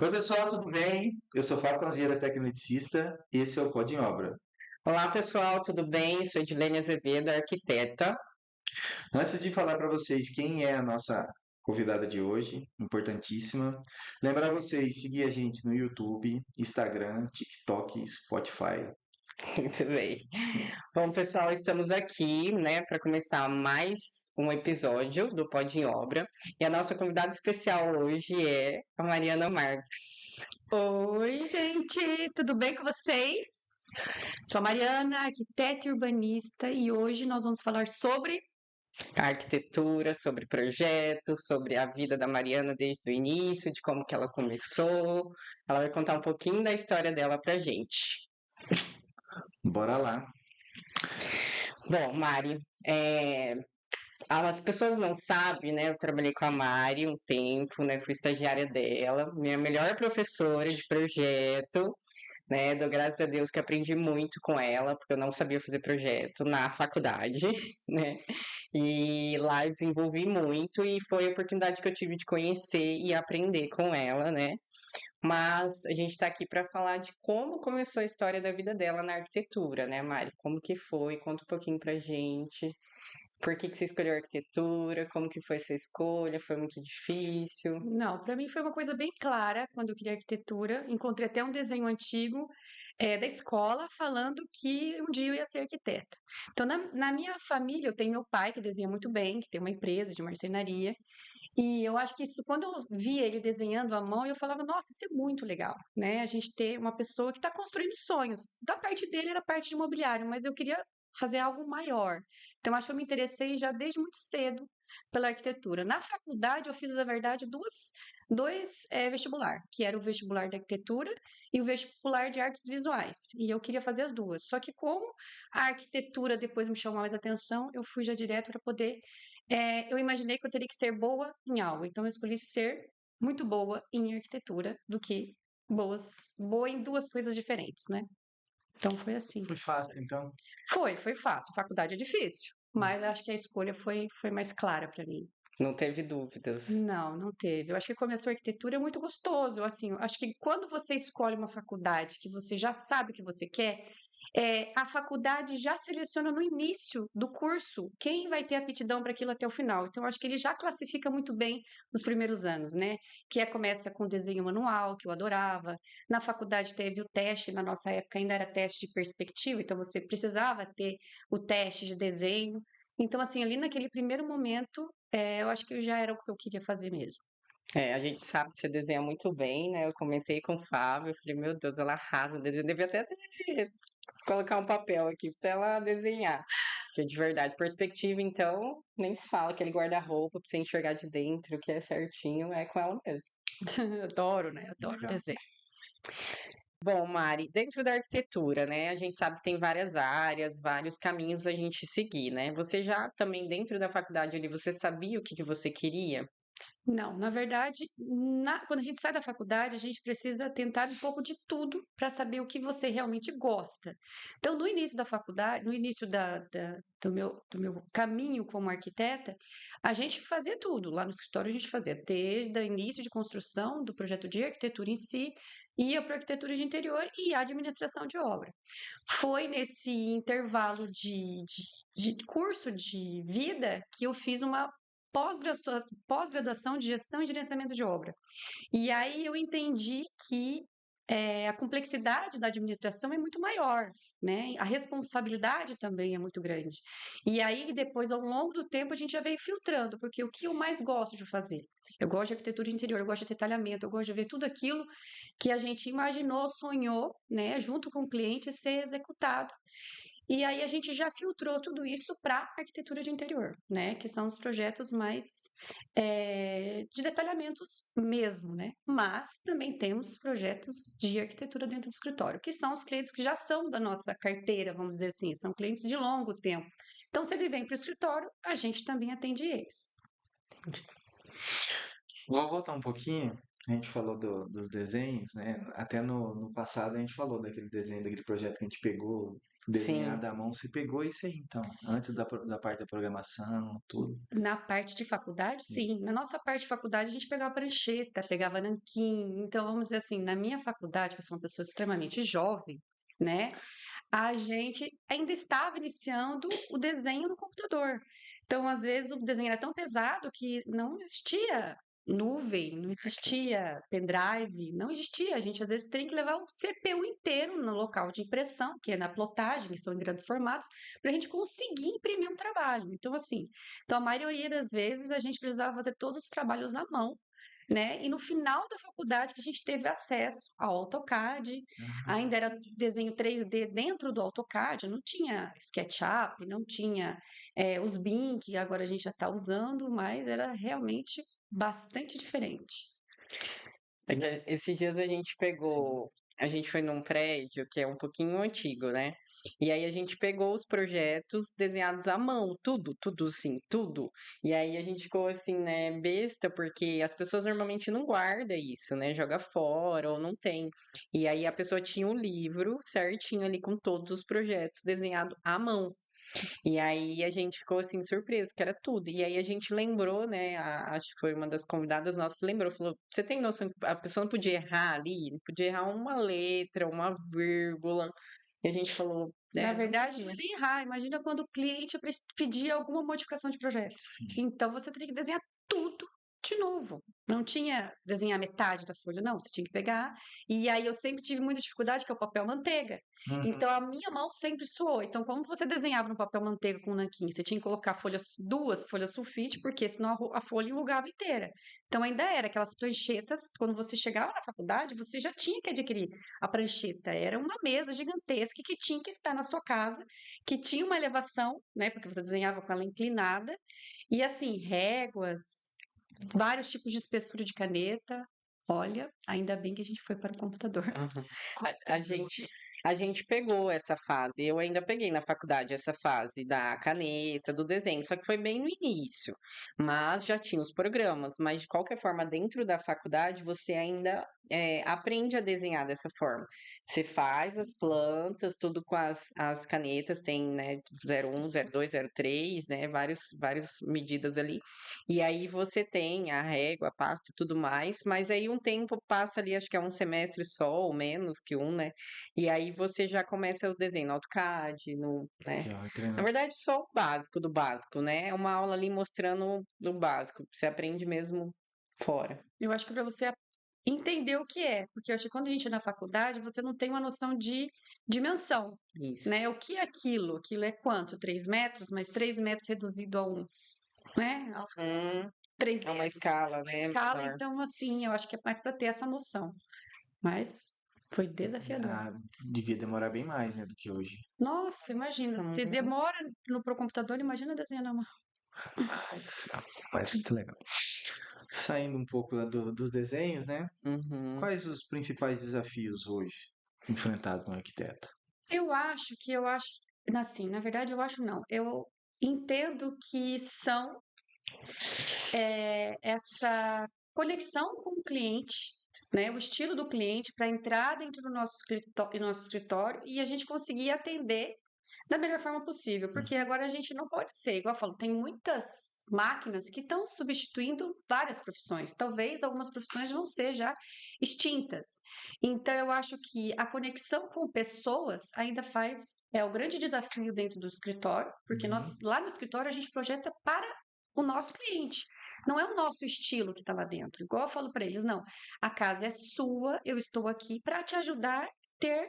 Oi, pessoal, tudo bem? Eu sou Fábio Panzieira, tecnicista. Esse é o Pod em Obra. Olá, pessoal, tudo bem? Sou Edilene Azevedo, arquiteta. Antes de falar para vocês quem é a nossa convidada de hoje, importantíssima, lembrar vocês seguir a gente no YouTube, Instagram, TikTok, Spotify. Muito bem. Bom, pessoal, estamos aqui, né, para começar mais um episódio do Pod em Obra. E a nossa convidada especial hoje é a Mariana Marques. Oi, gente, tudo bem com vocês? Sou a Mariana, arquiteta e urbanista, e hoje nós vamos falar sobre. A arquitetura, sobre projetos, sobre a vida da Mariana desde o início, de como que ela começou. Ela vai contar um pouquinho da história dela pra gente. Bora lá. Bom, Mari, as pessoas não sabem, né? Eu trabalhei com a Mari um tempo, né? Fui estagiária dela, minha melhor professora de projeto, né? Dou graças a Deus que aprendi muito com ela, porque eu não sabia fazer projeto na faculdade, né? E lá eu desenvolvi muito e foi a oportunidade que eu tive de conhecer e aprender com ela, né? Mas a gente está aqui para falar de como começou a história da vida dela na arquitetura, né, Mari? Como que foi? Conta um pouquinho pra gente. Por que você escolheu arquitetura? Como que foi essa escolha? Foi muito difícil? Não, para mim foi uma coisa bem clara quando eu queria arquitetura. Encontrei até um desenho antigo da escola falando que um dia eu ia ser arquiteta. Então, na minha família, eu tenho meu pai que desenha muito bem, que tem uma empresa de marcenaria. E eu acho que isso, quando eu via ele desenhando à mão, eu falava, nossa, isso é muito legal, né? A gente ter uma pessoa que está construindo sonhos. Da parte dele era parte de imobiliário, mas eu queria fazer algo maior. Então, acho que eu me interessei já desde muito cedo pela arquitetura. Na faculdade, eu fiz, na verdade, dois vestibular, que era o vestibular de arquitetura e o vestibular de artes visuais. E eu queria fazer as duas. Só que como a arquitetura depois me chamou mais atenção, eu fui já direto para poder eu imaginei que eu teria que ser boa em algo, então eu escolhi ser muito boa em arquitetura do que boa em duas coisas diferentes, né? Então foi assim. Foi fácil, então. Foi fácil. Faculdade é difícil, mas acho que a escolha foi mais clara para mim. Não teve dúvidas. Não teve. Eu acho que começou a arquitetura é muito gostoso. Assim, eu acho que quando você escolhe uma faculdade que você já sabe o que você quer, a faculdade já seleciona no início do curso quem vai ter aptidão para aquilo até o final. Então, eu acho que ele já classifica muito bem os primeiros anos, né? Começa com desenho manual, que eu adorava. Na faculdade teve o teste, na nossa época ainda era teste de perspectiva, então você precisava ter o teste de desenho. Então, assim, ali naquele primeiro momento, eu acho que já era o que eu queria fazer mesmo. A gente sabe que você desenha muito bem, né? Eu comentei com o Fábio, eu falei, meu Deus, ela arrasa no desenho. Devia até colocar um papel aqui pra ela desenhar. Porque de verdade, perspectiva, então, nem se fala, aquele guarda-roupa pra você enxergar de dentro, que é certinho, é com ela mesmo. Adoro, né? Adoro Legal. desenho. Bom, Mari, dentro da arquitetura, né, a gente sabe que tem várias áreas, vários caminhos a gente seguir, né? Você já também dentro da faculdade ali, você sabia o que você queria? Não, na verdade, quando a gente sai da faculdade, a gente precisa tentar um pouco de tudo para saber o que você realmente gosta. Então, no início da faculdade, no início do meu caminho como arquiteta, a gente fazia tudo. Lá no escritório, a gente fazia desde o início de construção do projeto de arquitetura em si, ia para arquitetura de interior e administração de obra. Foi nesse intervalo de curso de vida que eu fiz uma pós-graduação de gestão e gerenciamento de obra. E aí eu entendi que a complexidade da administração é muito maior, né? A responsabilidade também é muito grande. E aí, depois, ao longo do tempo, a gente já veio filtrando, porque o que eu mais gosto de fazer? Eu gosto de arquitetura de interior, eu gosto de detalhamento, eu gosto de ver tudo aquilo que a gente imaginou, sonhou, né, junto com o cliente, ser executado. E aí a gente já filtrou tudo isso para arquitetura de interior, né? Que são os projetos mais de detalhamentos mesmo, né? Mas também temos projetos de arquitetura dentro do escritório, que são os clientes que já são da nossa carteira, vamos dizer assim, são clientes de longo tempo. Então, se ele vem para o escritório, a gente também atende eles. Vou voltar um pouquinho. A gente falou dos desenhos, né? Até no passado a gente falou daquele desenho, daquele projeto que a gente pegou. desenhada à mão, você pegou isso aí, então, antes da parte da programação, tudo. Na parte de faculdade, sim. Na nossa parte de faculdade, a gente pegava prancheta, pegava nanquim. Então, vamos dizer assim, na minha faculdade, que eu sou uma pessoa extremamente jovem, né? A gente ainda estava iniciando o desenho no computador. Então, às vezes, o desenho era tão pesado que não existia nuvem, não existia pendrive, não existia. A gente, às vezes, tem que levar o CPU inteiro no local de impressão, que é na plotagem, que são em grandes formatos, para a gente conseguir imprimir um trabalho. Então, assim, então, a maioria das vezes, a gente precisava fazer todos os trabalhos à mão, né? E no final da faculdade que a gente teve acesso ao AutoCAD, ainda era desenho 3D dentro do AutoCAD, não tinha SketchUp, não tinha os BIM, que agora a gente já está usando, mas era realmente bastante diferente. Esses dias a gente pegou, a gente foi num prédio que é um pouquinho antigo, né? E aí a gente pegou os projetos desenhados à mão, tudo assim, tudo. E aí a gente ficou assim, né, besta, porque as pessoas normalmente não guardam isso, né? Joga fora ou não tem. E aí a pessoa tinha um livro certinho ali com todos os projetos desenhados à mão. E aí a gente ficou assim surpreso, que era tudo. E aí a gente lembrou, né? Acho que foi uma das convidadas nossas que lembrou, falou: você tem noção que a pessoa não podia errar ali, não podia errar uma letra, uma vírgula. E a gente falou, Na não verdade, não podia. é nem errar. Imagina quando o cliente pedia alguma modificação de projeto. Então, você teria que desenhar tudo de novo. Não tinha desenhar metade da folha, não. Você tinha que pegar. E aí, eu sempre tive muita dificuldade, que é o papel manteiga. Então, a minha mão sempre suou. Então, como você desenhava no papel manteiga com nanquim? Você tinha que colocar duas folhas sulfite, porque senão a folha enrugava inteira. Então, ainda era aquelas pranchetas. Quando você chegava na faculdade, você já tinha que adquirir a prancheta. Era uma mesa gigantesca que tinha que estar na sua casa, que tinha uma elevação, né? Porque você desenhava com ela inclinada. E assim, réguas, vários tipos de espessura de caneta. Olha, ainda bem que a gente foi para o computador. Aham. A gente pegou essa fase, eu ainda peguei na faculdade essa fase da caneta, do desenho, só que foi bem no início, mas já tinha os programas, mas de qualquer forma, dentro da faculdade, você ainda aprende a desenhar dessa forma. Você faz as plantas, tudo com as canetas, tem, né, 01, 02, 03, né, várias medidas ali, e aí você tem a régua, a pasta e tudo mais, mas aí um tempo passa ali, acho que é um semestre só, ou menos que um, né? E aí você já começa o desenho no AutoCAD, né? Que ó, Na treinando. verdade, só o básico do básico, né? É uma aula ali mostrando o básico. Você aprende mesmo fora. Eu acho que para você entender o que é, porque eu acho que quando a gente é na faculdade, você não tem uma noção de dimensão, Isso. né? O que é aquilo? Aquilo é quanto? 3 metros, mas 3 metros reduzido a 1, né? Aos Hum, 3 é uma dedos. escala, Uma né? escala, Menor. então, assim, eu acho que é mais para ter essa noção. Mas foi desafiador. Ah, devia demorar bem mais, né, do que hoje. Nossa, imagina, Nossa, se muito. demora pro computador, imagina desenhar na mão. Mas muito legal. Saindo um pouco lá dos desenhos, né? Uhum. Quais os principais desafios hoje enfrentados no arquiteto? Eu acho, assim, na verdade eu acho não. Eu entendo que são essa conexão com o cliente, né? O estilo do cliente para entrar dentro do nosso escritório e a gente conseguir atender da melhor forma possível, porque agora a gente não pode ser, igual eu falo, tem muitas máquinas que estão substituindo várias profissões. Talvez algumas profissões vão ser já extintas. Então, eu acho que a conexão com pessoas ainda é o grande desafio dentro do escritório, porque nós, lá no escritório, a gente projeta para o nosso cliente. Não é o nosso estilo que está lá dentro. Igual eu falo para eles, não. A casa é sua, eu estou aqui para te ajudar a ter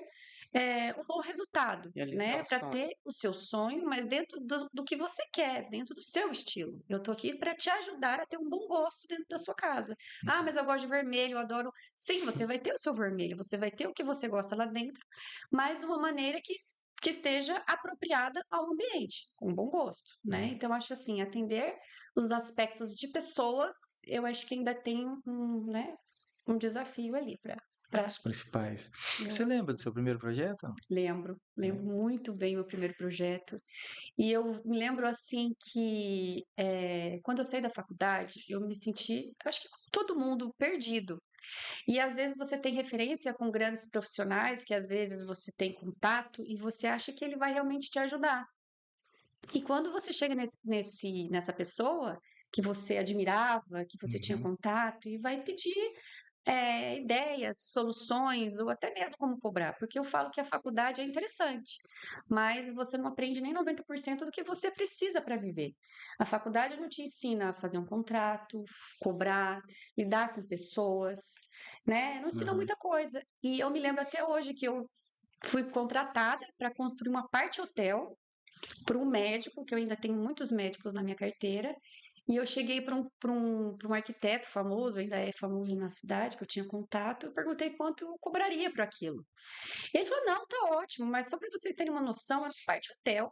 um bom resultado, Realizar né? o Para sonho. ter o seu sonho, mas dentro do que você quer, dentro do seu estilo. Eu tô aqui para te ajudar a ter um bom gosto dentro da sua casa. Ah, mas eu gosto de vermelho, eu adoro. Sim, você vai ter o seu vermelho, você vai ter o que você gosta lá dentro, mas de uma maneira que esteja apropriada ao ambiente, com bom gosto, né? Então, acho assim, atender os aspectos de pessoas, eu acho que ainda tem né, um desafio ali para. Os principais. Eu Você lembra do seu primeiro projeto? lembro muito bem o meu primeiro projeto. E eu me lembro assim que quando eu saí da faculdade, eu me senti, acho que como todo mundo, perdido. E às vezes você tem referência com grandes profissionais, que às vezes você tem contato e você acha que ele vai realmente te ajudar. E quando você chega nessa pessoa que você admirava, que você tinha Uhum. contato, e vai pedir ideias, soluções, ou até mesmo como cobrar, porque eu falo que a faculdade é interessante, mas você não aprende nem 90% do que você precisa para viver. A faculdade não te ensina a fazer um contrato, cobrar, lidar com pessoas, né? Não ensina Aham. muita coisa. E eu me lembro até hoje que eu fui contratada para construir uma parte hotel para um médico, que eu ainda tenho muitos médicos na minha carteira, e eu cheguei para um arquiteto famoso, ainda é famoso na cidade, que eu tinha contato, eu perguntei quanto eu cobraria por aquilo. E ele falou, não, tá ótimo, mas só para vocês terem uma noção, é parte hotel.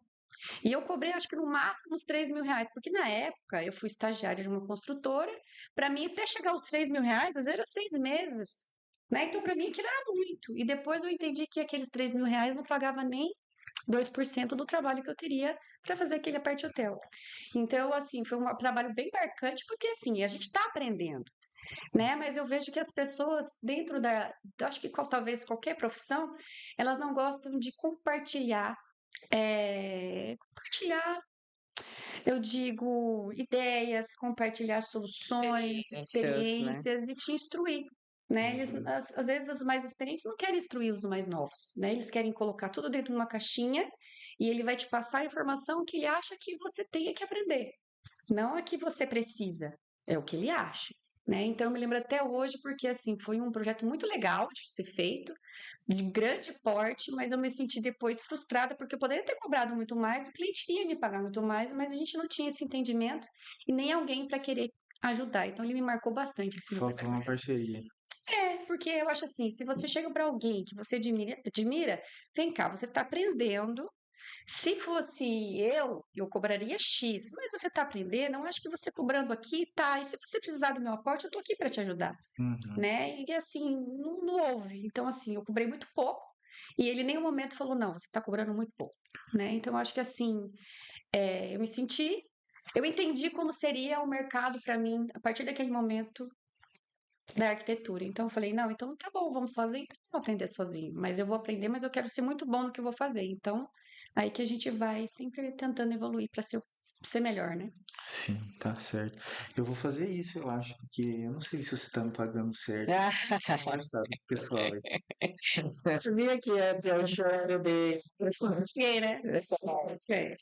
E eu cobrei, acho que no máximo uns R$ 3.000, porque na época eu fui estagiária de uma construtora, para mim até chegar aos R$ 3.000, às vezes era 6 meses. Né? Então, para mim, aquilo era muito. E depois eu entendi que aqueles R$ 3.000 não pagava nem 2% do trabalho que eu teria para fazer aquele apart hotel. Então, assim, foi um trabalho bem marcante, porque assim, a gente está aprendendo, né? Mas eu vejo que as pessoas dentro eu acho que talvez qualquer profissão, elas não gostam de compartilhar, eu digo, ideias, compartilhar soluções, Experiências, né? experiências e te instruir. Né? Uhum. Às vezes os mais experientes não querem instruir os mais novos, né? Eles querem colocar tudo dentro de uma caixinha e ele vai te passar a informação que ele acha que você tenha que aprender. Não a que você precisa, é o que ele acha. Né? Então, eu me lembro até hoje, porque assim, foi um projeto muito legal de ser feito, de grande porte, mas eu me senti depois frustrada, porque eu poderia ter cobrado muito mais, o cliente ia me pagar muito mais, mas a gente não tinha esse entendimento e nem alguém para querer ajudar. Então, ele me marcou bastante esse lugar. Faltou uma parceria. Porque eu acho assim, se você chega para alguém que você admira, vem cá, você está aprendendo. Se fosse eu cobraria X, mas você está aprendendo, eu acho que você cobrando aqui, tá, e se você precisar do meu aporte, eu estou aqui para te ajudar, Uhum. né? E assim, não houve. Então, assim, eu cobrei muito pouco, e ele em nenhum momento falou, não, você está cobrando muito pouco, né? Então, eu acho que assim, eu entendi como seria o mercado para mim a partir daquele momento da arquitetura. Então eu falei, não, então tá bom, vamos fazer, então eu vou aprender sozinho. Mas eu vou aprender, mas eu quero ser muito bom no que eu vou fazer. Então, aí que a gente vai sempre tentando evoluir para ser melhor, né? Sim, tá certo. Eu vou fazer isso, eu acho, porque eu não sei se você tá me pagando certo. Ah, Conversar com o pessoal aí. sabia que ia ter um choro de. Fiquei, né? É.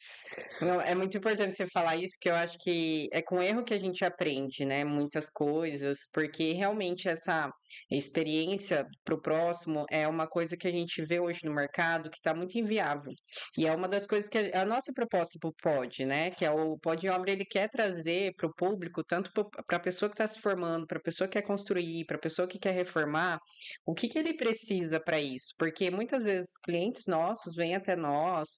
Não, é muito importante você falar isso, que eu acho que é com erro que a gente aprende, né? Muitas coisas, porque realmente essa experiência para o próximo é uma coisa que a gente vê hoje no mercado que está muito inviável. E é uma das coisas que a nossa proposta para o POD, né? Que é o POD em Obra, ele quer trazer para o público, tanto para a pessoa que está se formando, para a pessoa que quer construir, para a pessoa que quer reformar, o que ele precisa para isso? Porque muitas vezes clientes nossos vêm até nós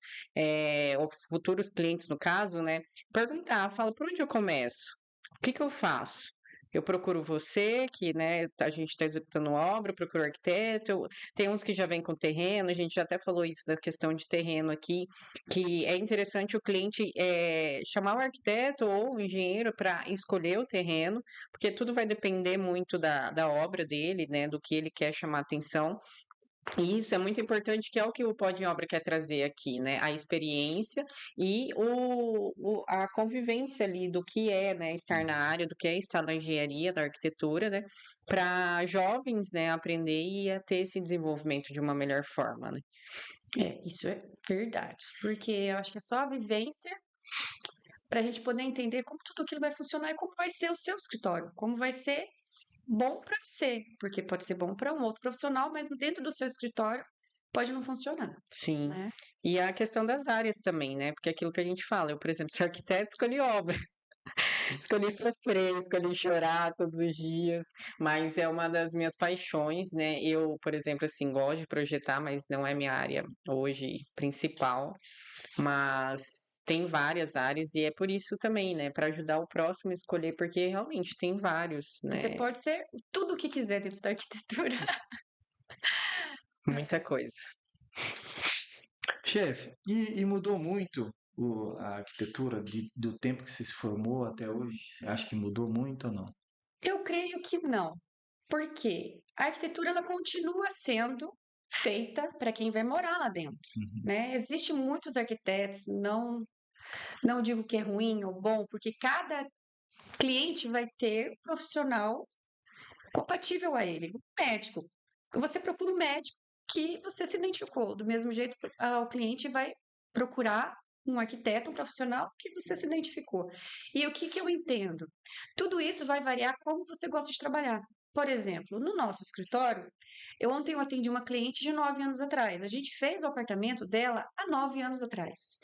ou futuros clientes no caso, né? Perguntar, fala, por onde eu começo? O que eu faço? Eu procuro você, que né, a gente está executando obra, eu procuro arquiteto. Tem uns que já vêm com terreno, a gente já até falou isso da questão de terreno aqui, que é interessante o cliente chamar o arquiteto ou o engenheiro para escolher o terreno, porque tudo vai depender muito da obra dele, né, do que ele quer chamar atenção. E isso é muito importante, que é o que o Pode em Obra quer trazer aqui, né? A experiência e a convivência ali do que é, né, estar na área, do que é estar na engenharia, da arquitetura, né? Para jovens, né, aprender e a ter esse desenvolvimento de uma melhor forma, né? Isso é verdade. Porque eu acho que é só a vivência para a gente poder entender como tudo aquilo vai funcionar e como vai ser o seu escritório, como vai ser bom para você, porque pode ser bom para um outro profissional, mas dentro do seu escritório pode não funcionar, Sim. né? E a questão das áreas também, né? Porque aquilo que a gente fala, eu, por exemplo, sou arquiteto, escolhi obra. Escolhi sofrer, escolhi chorar todos os dias, mas é uma das minhas paixões, né? Eu, por exemplo, assim, gosto de projetar, mas não é minha área hoje principal, mas tem várias áreas e é por isso também, né? Para ajudar o próximo a escolher, porque realmente tem vários, Você né? pode ser tudo o que quiser dentro da arquitetura. Muita coisa. Chefe, e mudou muito a arquitetura do tempo que você se formou até hoje? Acho que mudou muito ou não? Eu creio que não. Por quê? A arquitetura ela continua sendo feita para quem vai morar lá dentro, né? Existem muitos arquitetos, não digo que é ruim ou bom, porque cada cliente vai ter um profissional compatível a ele. Um médico. Você procura um médico que você se identificou. Do mesmo jeito, o cliente vai procurar um arquiteto, um profissional que você se identificou. E o que eu entendo? Tudo isso vai variar como você gosta de trabalhar. Por exemplo, no nosso escritório, ontem eu atendi uma cliente de 9 anos atrás. A gente fez o apartamento dela há 9 anos atrás.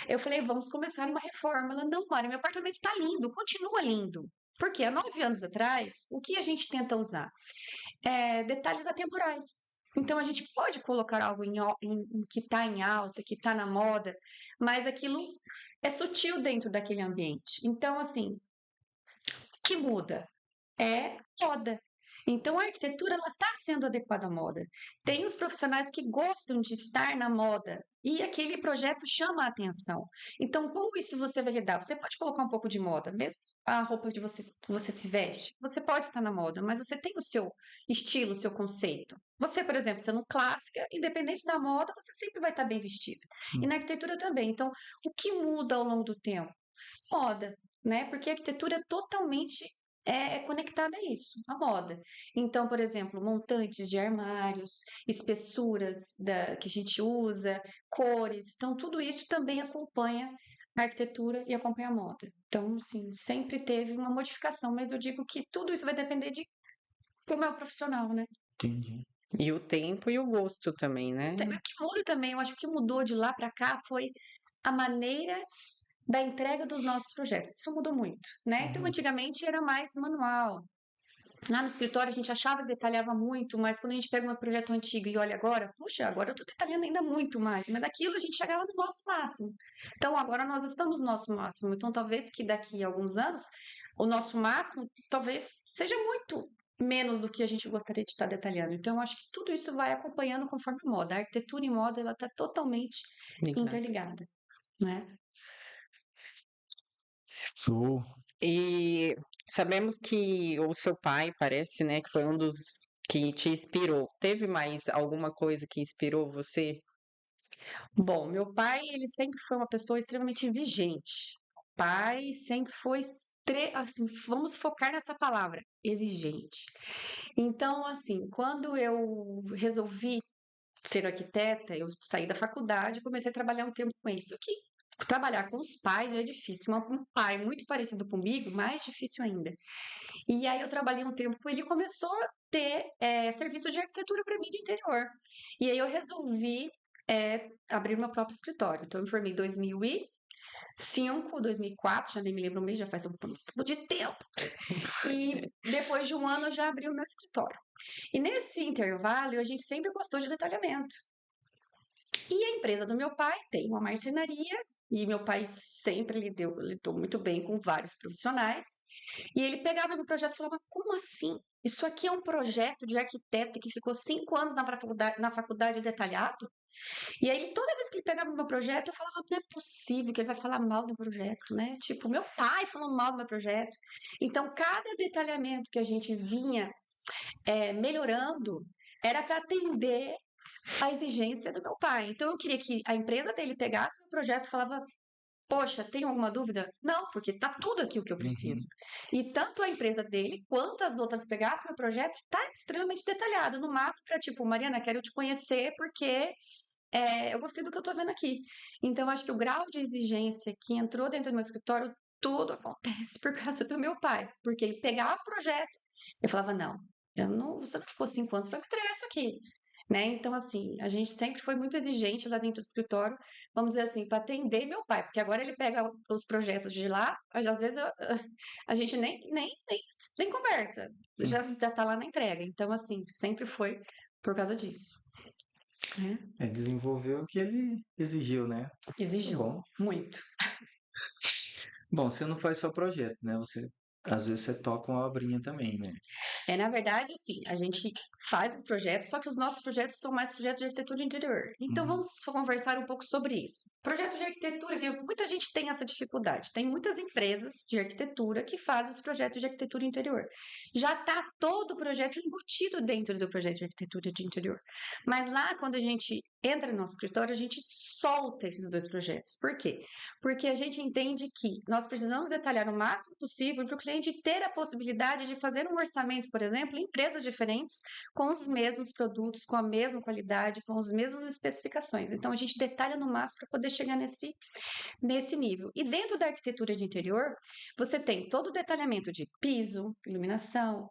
Eu falei, vamos começar uma reforma. Ela, não, Mari, meu apartamento está lindo, continua lindo. Porque há 9 anos atrás, o que a gente tenta usar? Detalhes atemporais. Então, a gente pode colocar algo que está em alta, que está na moda, mas aquilo é sutil dentro daquele ambiente. Então, assim, o que muda é moda. Então, a arquitetura está sendo adequada à moda. Tem os profissionais que gostam de estar na moda e aquele projeto chama a atenção. Então, como isso você vai lidar? Você pode colocar um pouco de moda, mesmo a roupa que você se veste. Você pode estar na moda, mas você tem o seu estilo, o seu conceito. Você, por exemplo, sendo clássica, independente da moda, você sempre vai estar bem vestida. E na arquitetura também. Então, o que muda ao longo do tempo? Moda, né? Porque a arquitetura é totalmente conectada a isso, a moda. Então, por exemplo, montantes de armários, espessuras que a gente usa, cores. Então, tudo isso também acompanha a arquitetura e acompanha a moda. Então, assim, sempre teve uma modificação, mas eu digo que tudo isso vai depender de como é o profissional, né? Entendi. E o tempo e o gosto também, né? O que muda também, eu acho que mudou de lá para cá foi a maneira da entrega dos nossos projetos. Isso mudou muito, né? Então, antigamente era mais manual. Lá no escritório a gente achava que detalhava muito, mas quando a gente pega um projeto antigo e olha agora, puxa, agora eu estou detalhando ainda muito mais, mas daquilo a gente chegava no nosso máximo. Então agora nós estamos no nosso máximo. Então talvez que daqui a alguns anos o nosso máximo talvez seja muito menos do que a gente gostaria de estar detalhando. Então eu acho que tudo isso vai acompanhando conforme a moda. A arquitetura e moda ela está totalmente interligada, né? Show. E sabemos que o seu pai, parece, né, que foi um dos que te inspirou. Teve mais alguma coisa que inspirou você? Bom, meu pai, ele sempre foi uma pessoa extremamente vigente. O pai sempre foi, assim, vamos focar nessa palavra, exigente. Então, assim, quando eu resolvi ser arquiteta, eu saí da faculdade e comecei a trabalhar um tempo com ele. Só que trabalhar com os pais já é difícil. Um pai muito parecido comigo, mais difícil ainda. E aí eu trabalhei um tempo com ele e começou a ter serviço de arquitetura para mim de interior. E aí eu resolvi abrir meu próprio escritório. Então eu me formei em 2005, 2004, já nem me lembro o mês, já faz um pouco de tempo. E depois de um ano eu já abri o meu escritório. E nesse intervalo a gente sempre gostou de detalhamento. E a empresa do meu pai tem uma marcenaria e meu pai sempre lidou muito bem com vários profissionais. E ele pegava meu projeto e falava: como assim? Isso aqui é um projeto de arquiteto que ficou 5 anos na faculdade detalhado? E aí, toda vez que ele pegava meu projeto, eu falava: não é possível que ele vai falar mal do projeto, né? Tipo, meu pai falando mal do meu projeto. Então, cada detalhamento que a gente vinha melhorando era para atender a exigência do meu pai. Então, eu queria que a empresa dele pegasse meu projeto e falava: poxa, tem alguma dúvida? Não, porque tá tudo aqui o que eu preciso. E tanto a empresa dele quanto as outras pegassem meu projeto, tá extremamente detalhado. No máximo, para tipo, Mariana, quero te conhecer porque eu gostei do que eu tô vendo aqui. Então, acho que o grau de exigência que entrou dentro do meu escritório, tudo acontece por causa do meu pai. Porque ele pegava o projeto, eu falava: não, você não ficou 5 anos para me entregar isso aqui. Né? Então, assim, a gente sempre foi muito exigente lá dentro do escritório, vamos dizer assim, para atender meu pai, porque agora ele pega os projetos de lá, às vezes a gente nem conversa, já tá lá na entrega. Então, assim, sempre foi por causa disso. Né? Desenvolveu o que ele exigiu, né? Exigiu Bom. muito. Bom, você não faz só projeto, né? Às vezes você toca uma obrinha também, né? Na verdade, assim, a gente faz os projetos, só que os nossos projetos são mais projetos de arquitetura interior. Então, vamos conversar um pouco sobre isso. Projeto de arquitetura, que muita gente tem essa dificuldade. Tem muitas empresas de arquitetura que fazem os projetos de arquitetura interior. Já está todo o projeto embutido dentro do projeto de arquitetura de interior. Mas lá, quando a gente entra no nosso escritório, a gente solta esses dois projetos. Por quê? Porque a gente entende que nós precisamos detalhar o máximo possível para o cliente ter a possibilidade de fazer um orçamento, por exemplo, em empresas diferentes, com os mesmos produtos, com a mesma qualidade, com as mesmas especificações. Então, a gente detalha no máximo para poder chegar nesse nível. E dentro da arquitetura de interior, você tem todo o detalhamento de piso, iluminação,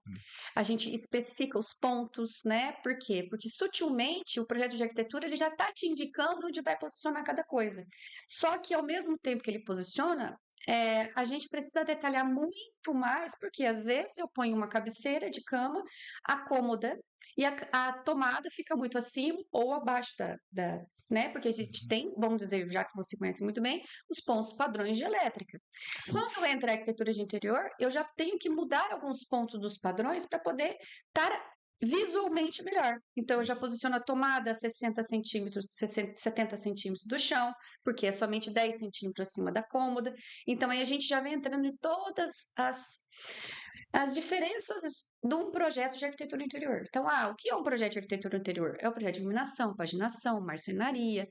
a gente especifica os pontos, né? Por quê? Porque sutilmente o projeto de arquitetura ele já está te indicando onde vai posicionar cada coisa. Só que ao mesmo tempo que ele posiciona, a gente precisa detalhar muito mais, porque às vezes eu ponho uma cabeceira de cama, a cômoda, e a tomada fica muito acima ou abaixo né? Porque a gente tem, vamos dizer, já que você conhece muito bem, os pontos padrões de elétrica. Quando entra a arquitetura de interior, eu já tenho que mudar alguns pontos dos padrões para poder estar visualmente melhor. Então, eu já posiciono a tomada a 60 centímetros, 70 centímetros do chão, porque é somente 10 centímetros acima da cômoda. Então, aí a gente já vem entrando em todas as diferenças de um projeto de arquitetura interior. Então, o que é um projeto de arquitetura interior? É o projeto de iluminação, paginação, marcenaria,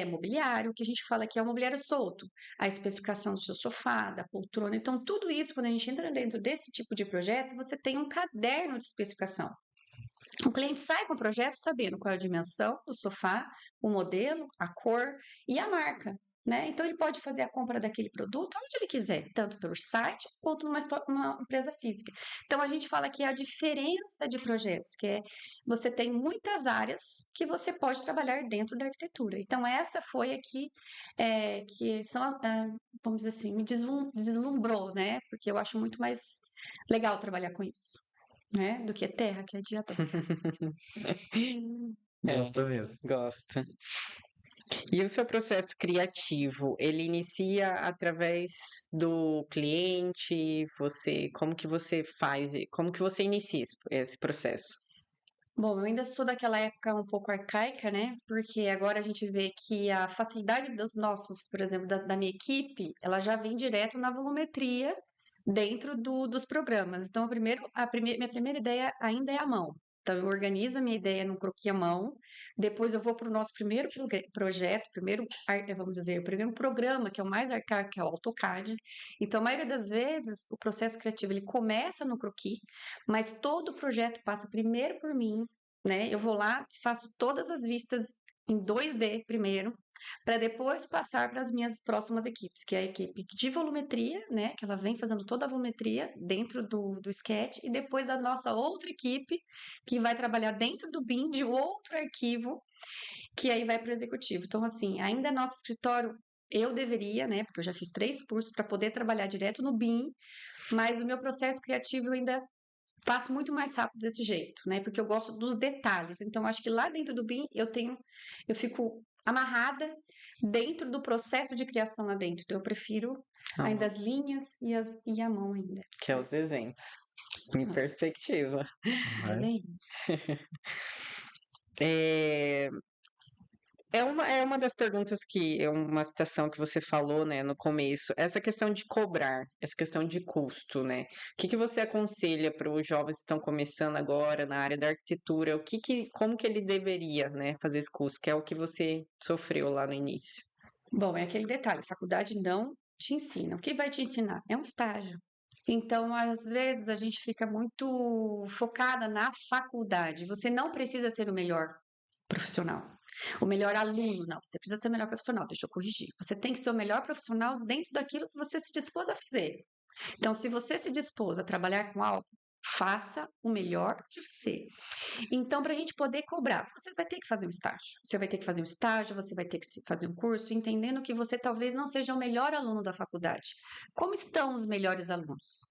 mobiliário, o que a gente fala que é o mobiliário solto, a especificação do seu sofá, da poltrona. Então, tudo isso, quando a gente entra dentro desse tipo de projeto, você tem um caderno de especificação. O cliente sai com o projeto sabendo qual é a dimensão do sofá, o modelo, a cor e a marca. Né? Então, ele pode fazer a compra daquele produto onde ele quiser, tanto pelo site quanto numa empresa física. Então, a gente fala que é a diferença de projetos, que você tem muitas áreas que você pode trabalhar dentro da arquitetura. Então, essa foi aqui que vamos dizer assim, me deslumbrou, né? Porque eu acho muito mais legal trabalhar com isso, né? Do que terra, que é dia todo. Gosto mesmo. Gosto. E o seu processo criativo, ele inicia através do cliente? Como que você faz, como que você inicia esse processo? Bom, eu ainda sou daquela época um pouco arcaica, né? Porque agora a gente vê que a facilidade dos nossos, por exemplo, da minha equipe, ela já vem direto na volumetria dentro dos programas. Então, minha primeira ideia ainda é a mão. Então, eu organizo a minha ideia num croquis à mão, depois eu vou para o nosso primeiro projeto, vamos dizer, o primeiro programa, que é o mais arcaico, que é o AutoCAD. Então, a maioria das vezes, o processo criativo ele começa no croquis, mas todo o projeto passa primeiro por mim, né? Eu vou lá, faço todas as vistas em 2D primeiro, para depois passar para as minhas próximas equipes, que é a equipe de volumetria, né? Que ela vem fazendo toda a volumetria dentro do sketch, e depois a nossa outra equipe, que vai trabalhar dentro do BIM de outro arquivo, que aí vai para o executivo. Então, assim, ainda nosso escritório, eu deveria, né? Porque eu já fiz 3 cursos para poder trabalhar direto no BIM, mas o meu processo criativo eu ainda faço muito mais rápido desse jeito, né? Porque eu gosto dos detalhes. Então, acho que lá dentro do BIM eu fico amarrada dentro do processo de criação lá dentro. Então, eu prefiro ainda as linhas e a mão ainda. Que é os desenhos. Em perspectiva. Desenhos. É uma das perguntas que é uma citação que você falou, né, no começo, essa questão de cobrar, essa questão de custo, né? O que você aconselha para os jovens que estão começando agora na área da arquitetura? Como que ele deveria, né, fazer esse curso, que é o que você sofreu lá no início? Bom, é aquele detalhe, a faculdade não te ensina. O que vai te ensinar? É um estágio. Então, às vezes, a gente fica muito focada na faculdade. Você não precisa ser o melhor profissional. O melhor aluno, não. Você precisa ser o melhor profissional, deixa eu corrigir. Você tem que ser o melhor profissional dentro daquilo que você se dispôs a fazer. Então, se você se dispôs a trabalhar com algo, faça o melhor de você. Então, para a gente poder cobrar, você vai ter que fazer um estágio. Você vai ter que fazer um estágio, você vai ter que fazer um curso, entendendo que você talvez não seja o melhor aluno da faculdade. Como estão os melhores alunos?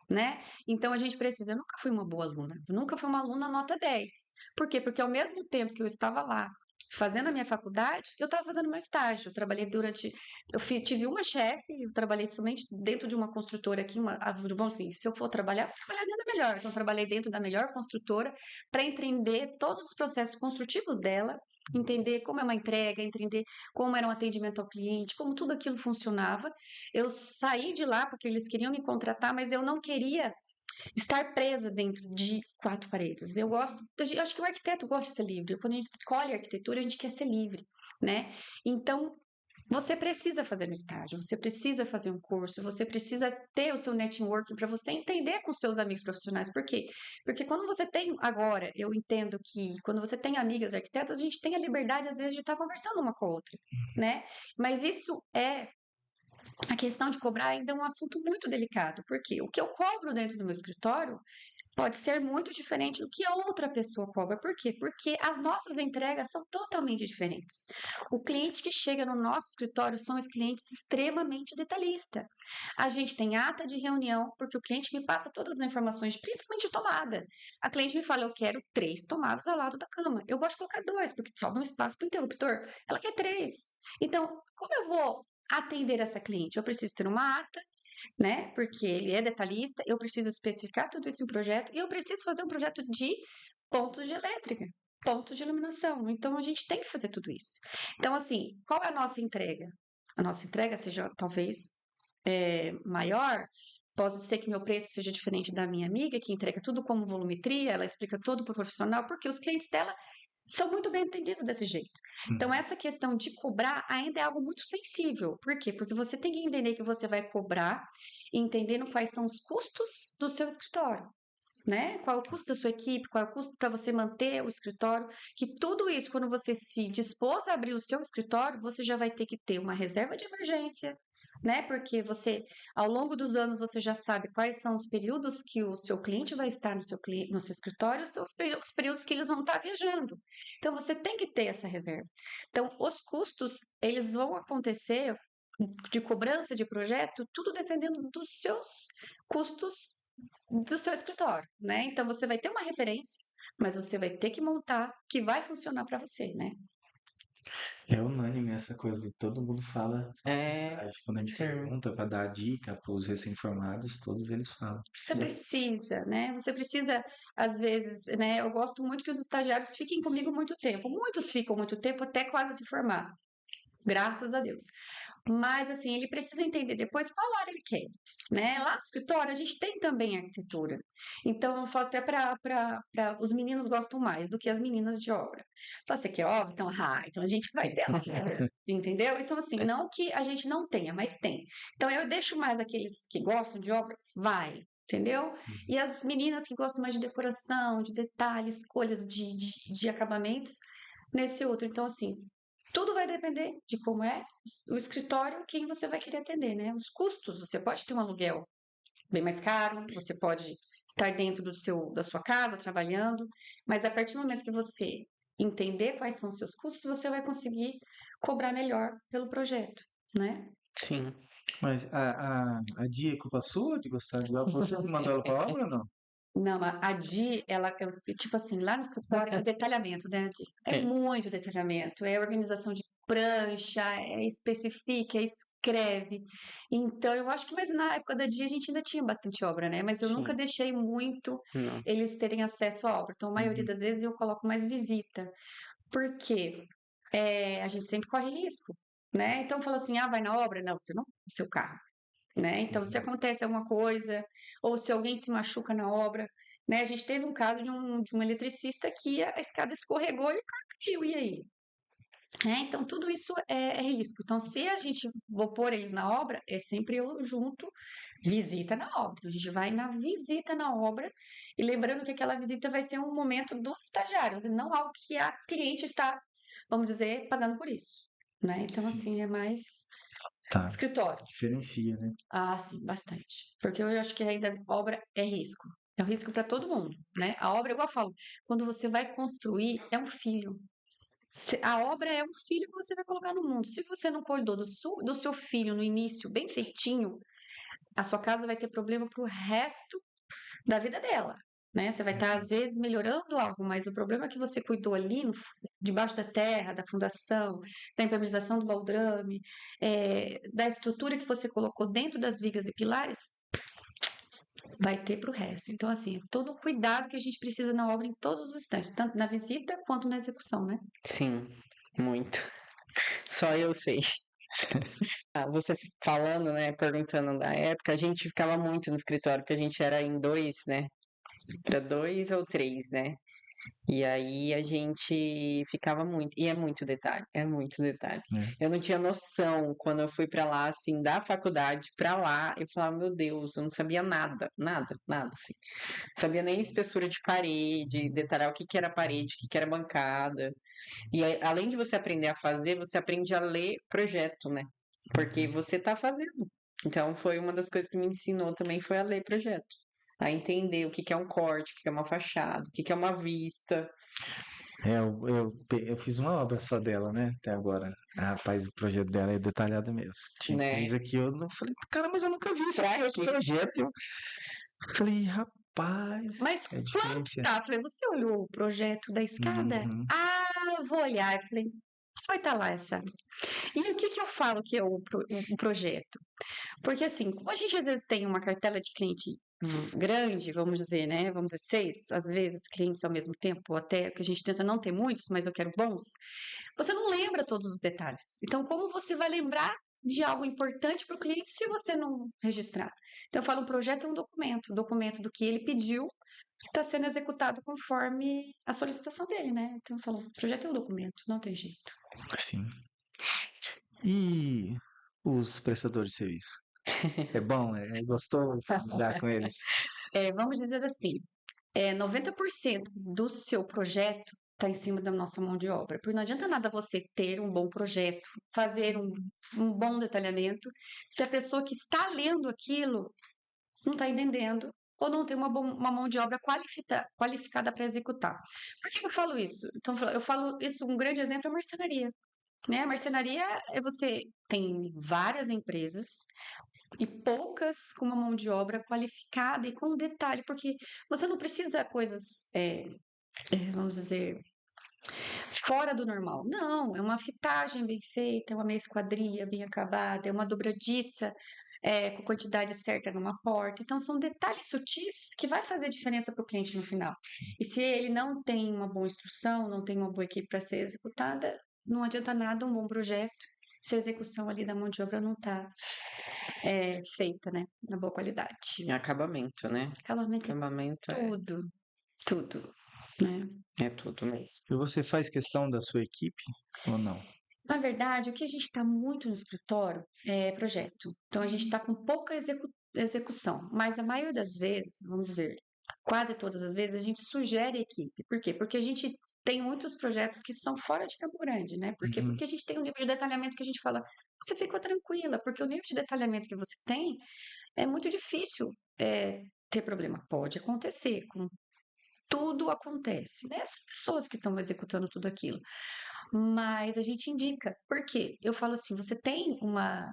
Né? Então, a gente precisa. Eu nunca fui uma boa aluna, eu nunca fui uma aluna nota 10. Por quê? Porque ao mesmo tempo que eu estava lá fazendo a minha faculdade, eu estava fazendo meu estágio. Eu trabalhei tive uma chefe, eu trabalhei somente dentro de uma construtora aqui, bom, assim, se eu for trabalhar, eu vou trabalhar dentro da melhor. Então, eu trabalhei dentro da melhor construtora para entender todos os processos construtivos dela, entender como é uma entrega, entender como era um atendimento ao cliente, como tudo aquilo funcionava. Eu saí de lá porque eles queriam me contratar, mas eu não queria estar presa dentro de quatro paredes. Eu acho que o arquiteto gosta de ser livre. Quando a gente escolhe a arquitetura, a gente quer ser livre, né? Então, você precisa fazer um estágio, você precisa fazer um curso, você precisa ter o seu networking para você entender com seus amigos profissionais. Por quê? Porque quando você tem, agora, eu entendo que quando você tem amigas arquitetas, a gente tem a liberdade, às vezes, de estar conversando uma com a outra, né? Mas isso a questão de cobrar ainda é um assunto muito delicado, porque o que eu cobro dentro do meu escritório pode ser muito diferente do que a outra pessoa cobra. Por quê? Porque as nossas entregas são totalmente diferentes. O cliente que chega no nosso escritório são os clientes extremamente detalhistas. A gente tem ata de reunião, porque o cliente me passa todas as informações, principalmente de tomada. A cliente me fala, eu quero 3 tomadas ao lado da cama. Eu gosto de colocar 2, porque sobra um espaço para o interruptor. Ela quer 3. Então, como eu vou atender essa cliente? Eu preciso ter uma ata, né? Porque ele é detalhista, eu preciso especificar tudo isso em projeto e eu preciso fazer um projeto de pontos de elétrica, pontos de iluminação. Então a gente tem que fazer tudo isso. Então, assim, qual é a nossa entrega? A nossa entrega seja talvez maior. Pode ser que meu preço seja diferente da minha amiga, que entrega tudo como volumetria, ela explica tudo para o profissional, porque os clientes dela são muito bem entendidos desse jeito. Então, essa questão de cobrar ainda é algo muito sensível. Por quê? Porque você tem que entender que você vai cobrar, entendendo quais são os custos do seu escritório, né? Qual é o custo da sua equipe, qual é o custo para você manter o escritório, que tudo isso, quando você se dispôs a abrir o seu escritório, você já vai ter que ter uma reserva de emergência, né? Porque você, ao longo dos anos, você já sabe quais são os períodos que o seu cliente vai estar no seu escritório, os períodos que eles vão estar viajando. Então, você tem que ter essa reserva. Então, os custos, eles vão acontecer de cobrança de projeto, tudo dependendo dos seus custos do seu escritório, né? Então, você vai ter uma referência, mas você vai ter que montar que vai funcionar para você, né? É unânime essa coisa, todo mundo fala. É, Quando a gente sim. pergunta para dar dica para os recém-formados, todos eles falam. Você precisa, né? Você precisa, às vezes, né? Eu gosto muito que os estagiários fiquem comigo muito tempo. Muitos ficam muito tempo até quase se formar. Graças a Deus. Mas, assim, ele precisa entender depois qual área ele quer, né? Lá no escritório, a gente tem também arquitetura. Então, eu falo até para os meninos gostam mais do que as meninas de obra. Você quer obra? Então a gente vai ter obra, entendeu? Então, assim, não que a gente não tenha, mas tem. Então, eu deixo mais aqueles que gostam de obra, vai, entendeu? E as meninas que gostam mais de decoração, de detalhes, escolhas de acabamentos, nesse outro. Então, assim, tudo vai depender de como é o escritório, quem você vai querer atender, né? Os custos, você pode ter um aluguel bem mais caro, você pode estar dentro da sua casa trabalhando, mas a partir do momento que você entender quais são os seus custos, você vai conseguir cobrar melhor pelo projeto, né? Sim. Mas a Dia é culpa sua de gostar de obra? Você que mandou ela para obra ou não? Não, a Di, tipo assim, lá no escritório é detalhamento, né, Di? É É. muito detalhamento, é organização de prancha, é especifica, é escreve. Então, eu acho que, mas na época da Di a gente ainda tinha bastante obra, né? Mas eu nunca Sim. deixei muito Não. eles terem acesso à obra. Então, a maioria das vezes eu coloco mais visita. Por quê? A gente sempre corre risco, né? Então, fala assim, vai na obra? Não, você não com o seu carro, né? Então, se acontece alguma coisa, ou se alguém se machuca na obra, né? A gente teve um caso de um eletricista que a escada escorregou e o cara caiu, e aí? Então, tudo isso é risco. Então, se a gente vou pôr eles na obra, é sempre eu junto, visita na obra. Então, a gente vai na visita na obra, e lembrando que aquela visita vai ser um momento dos estagiários, e não algo que a cliente está, vamos dizer, pagando por isso, né? Então, Sim. assim, é mais Tá, escritório. diferencia, né? Ah, sim, bastante. Porque eu acho que ainda obra é risco. É um risco para todo mundo, né? A obra, igual eu falo, quando você vai construir, é um filho. A obra é um filho que você vai colocar no mundo. Se você não cuidou do seu filho no início, bem feitinho, a sua casa vai ter problema pro resto da vida dela. né? Você vai estar, às vezes, melhorando algo, mas o problema é que você cuidou ali, debaixo da terra, da fundação, da impermeabilização do baldrame, da estrutura que você colocou dentro das vigas e pilares, vai ter para o resto. Então, assim, todo o cuidado que a gente precisa na obra em todos os instantes, tanto na visita quanto na execução, né? Sim, muito. Só eu sei. Você falando, né, perguntando da época, a gente ficava muito no escritório, porque a gente era em dois, né? Era 2 ou 3, né? E aí a gente ficava muito, e é muito detalhe. É. Eu não tinha noção quando eu fui pra lá, assim, da faculdade pra lá, eu falava, meu Deus, eu não sabia nada, nada, nada, assim. Não sabia nem espessura de parede, detalhar o que que era parede, o que que era bancada. E além de você aprender a fazer, você aprende a ler projeto, né? Porque você tá fazendo. Então foi uma das coisas que me ensinou também foi a ler projeto. A entender o que que é um corte, o que que é uma fachada, o que que é uma vista, Eu fiz uma obra só dela, né? Até agora. Rapaz, o projeto dela é detalhado mesmo. Tinha né? coisa que eu não falei, cara, mas eu nunca vi isso aqui, Pra outro quê? projeto. Eu falei, rapaz, Mas é quando diferenciado. tá? Eu falei, você olhou o projeto da escada? Uhum. Ah, vou olhar. Eu falei, vai estar lá essa. E o que que eu falo que é o projeto? Porque assim, como a gente às vezes tem uma cartela de cliente grande, vamos dizer, né? Vamos dizer, 6, às vezes, clientes ao mesmo tempo, ou até que a gente tenta não ter muitos, mas eu quero bons, você não lembra todos os detalhes. Então, como você vai lembrar de algo importante para o cliente se você não registrar? Então, eu falo, um projeto é um documento do que ele pediu, que está sendo executado conforme a solicitação dele, né? Então, eu falo, o projeto é um documento, não tem jeito. Sim. E os prestadores de serviço? É bom, é gostoso lidar com eles. Vamos dizer assim, 90% do seu projeto está em cima da nossa mão de obra. Porque não adianta nada você ter um bom projeto, fazer um bom detalhamento, se a pessoa que está lendo aquilo não está entendendo ou não tem uma mão de obra qualificada para executar. Por que eu falo isso? Então, eu falo isso, um grande exemplo é a marcenaria. Né? A marcenaria você tem várias empresas e poucas com uma mão de obra qualificada e com detalhe, porque você não precisa coisas, vamos dizer, fora do normal. Não, é uma fitagem bem feita, é uma meia esquadria bem acabada, é uma dobradiça com quantidade certa numa porta. Então, são detalhes sutis que vai fazer diferença para o cliente no final. E se ele não tem uma boa instrução, não tem uma boa equipe para ser executada, não adianta nada um bom projeto se a execução ali da mão de obra não está feita, né? Na boa qualidade. Acabamento, né? Acabamento é Acabamento tudo, né? é tudo mesmo. E você faz questão da sua equipe ou não? Na verdade, o que a gente está muito no escritório é projeto. Então, a gente está com pouca execução, mas a maioria das vezes, vamos dizer, quase todas as vezes, a gente sugere equipe. Por quê? Porque a gente tem muitos projetos que são fora de Campo Grande, né? Por quê? Uhum. Porque a gente tem um nível de detalhamento que a gente fala, você ficou tranquila, porque o nível de detalhamento que você tem é muito difícil ter problema. Pode acontecer, como tudo acontece, né? São pessoas que estão executando tudo aquilo. Mas a gente indica. Por quê? Eu falo assim, você tem uma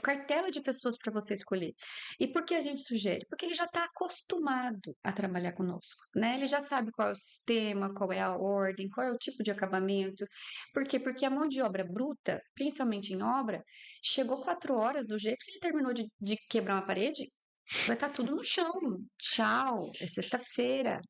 cartela de pessoas para você escolher. E por que a gente sugere? Porque ele já está acostumado a trabalhar conosco, né? Ele já sabe qual é o sistema, qual é a ordem, qual é o tipo de acabamento. Por quê? Porque a mão de obra bruta, principalmente em obra, chegou 4 horas, do jeito que ele terminou de quebrar uma parede, vai estar tudo no chão. Tchau, é sexta-feira,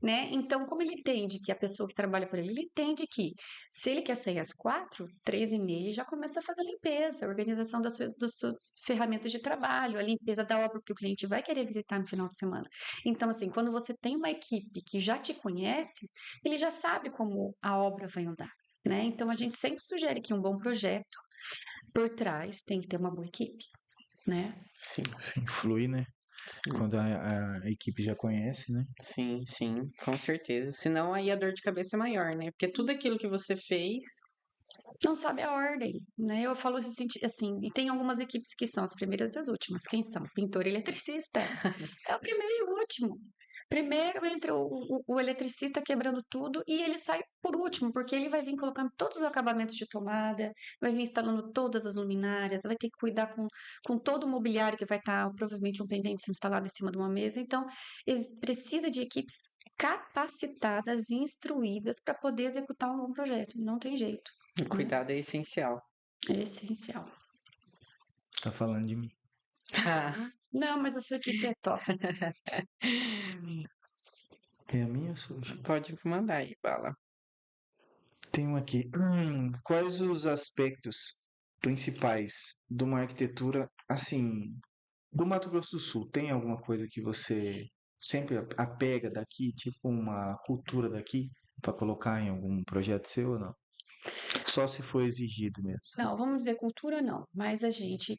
né? Então, como ele entende que a pessoa que trabalha por ele, ele entende que se ele quer sair às 4, 3h30, ele já começa a fazer a limpeza, a organização das suas ferramentas de trabalho, a limpeza da obra que o cliente vai querer visitar no final de semana. Então, assim, quando você tem uma equipe que já te conhece, ele já sabe como a obra vai andar, né? Então, a gente sempre sugere que um bom projeto por trás tem que ter uma boa equipe, né? Sim, Sim, flui, né? sim, Quando a equipe já conhece, né? sim, sim, com certeza. Senão aí a dor de cabeça é maior, né? Porque tudo aquilo que você fez, Não sabe a ordem, né? Eu falo assim, e tem algumas equipes que são as primeiras e as últimas. Quem são? Pintor e eletricista. É o primeiro e o último. Primeiro entra o eletricista quebrando tudo e ele sai por último, porque ele vai vir colocando todos os acabamentos de tomada, vai vir instalando todas as luminárias, vai ter que cuidar com todo o mobiliário que vai estar provavelmente um pendente instalado em cima de uma mesa. Então, precisa de equipes capacitadas e instruídas para poder executar um bom projeto. Não tem jeito. O cuidado é essencial. É essencial. Tá falando de mim. Ah, Não, mas a sua equipe é top. É a minha, Suja? pode mandar aí, fala. Tem um aqui. Quais os aspectos principais de uma arquitetura, assim, do Mato Grosso do Sul? Tem alguma coisa que você sempre apega daqui, tipo uma cultura daqui, para colocar em algum projeto seu ou não? Só se for exigido mesmo. Não, vamos dizer cultura não, mas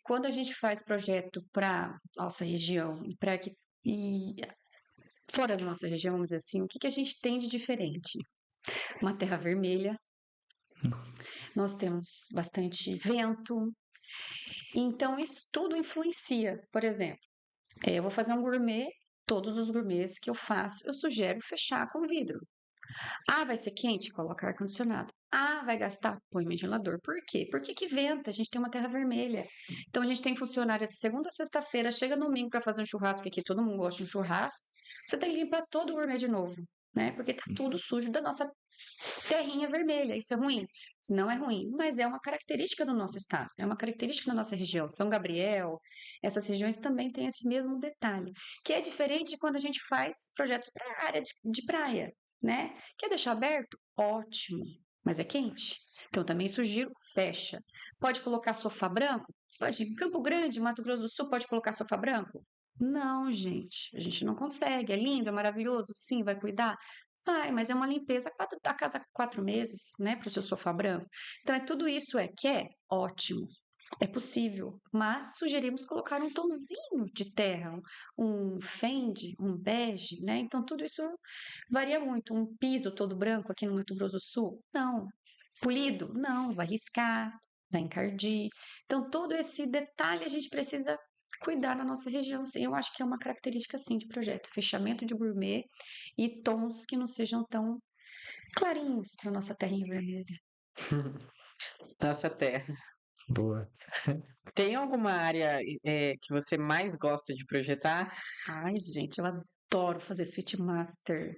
quando a gente faz projeto para nossa região e fora da nossa região, vamos dizer assim, o que a gente tem de diferente? Uma terra vermelha, nós temos bastante vento, então isso tudo influencia. Por exemplo, eu vou fazer um gourmet, todos os gourmets que eu faço, eu sugiro fechar com vidro. Ah, vai ser quente? Coloca ar-condicionado. Ah, vai gastar? Põe ventilador. Por quê? Porque que venta? A gente tem uma terra vermelha. Então a gente tem funcionária de segunda a sexta-feira, chega no domingo para fazer um churrasco, porque aqui todo mundo gosta de um churrasco. Você tem que limpar todo o gourmet de novo, né? Porque tá tudo sujo da nossa terrinha vermelha. Isso é ruim? Não é ruim, mas é uma característica do nosso estado, é uma característica da nossa região. São Gabriel, essas regiões também têm esse mesmo detalhe, que é diferente de quando a gente faz projetos para área de praia, né? Quer deixar aberto? Ótimo, mas é quente. Então também sugiro, fecha. Pode colocar sofá branco? Pode. Em Campo Grande, Mato Grosso do Sul, pode colocar sofá branco? Não, gente, a gente não consegue. É lindo, é maravilhoso, sim, vai cuidar? Vai, mas é uma limpeza a cada 4 meses, né, para o seu sofá branco. Então, tudo isso quer? Ótimo. É possível, mas sugerimos colocar um tomzinho de terra, um fende, um bege, né? Então, tudo isso varia muito. Um piso todo branco aqui no Mato Grosso do Sul? Não. Polido? Não, vai riscar, vai encardir. Então, todo esse detalhe a gente precisa cuidar na nossa região. Sim, eu acho que é uma característica, sim, de projeto. Fechamento de gourmet e tons que não sejam tão clarinhos para nossa terrinha vermelha. Nossa terra. Boa. Tem alguma área que você mais gosta de projetar? Ai, gente, eu adoro fazer suite master.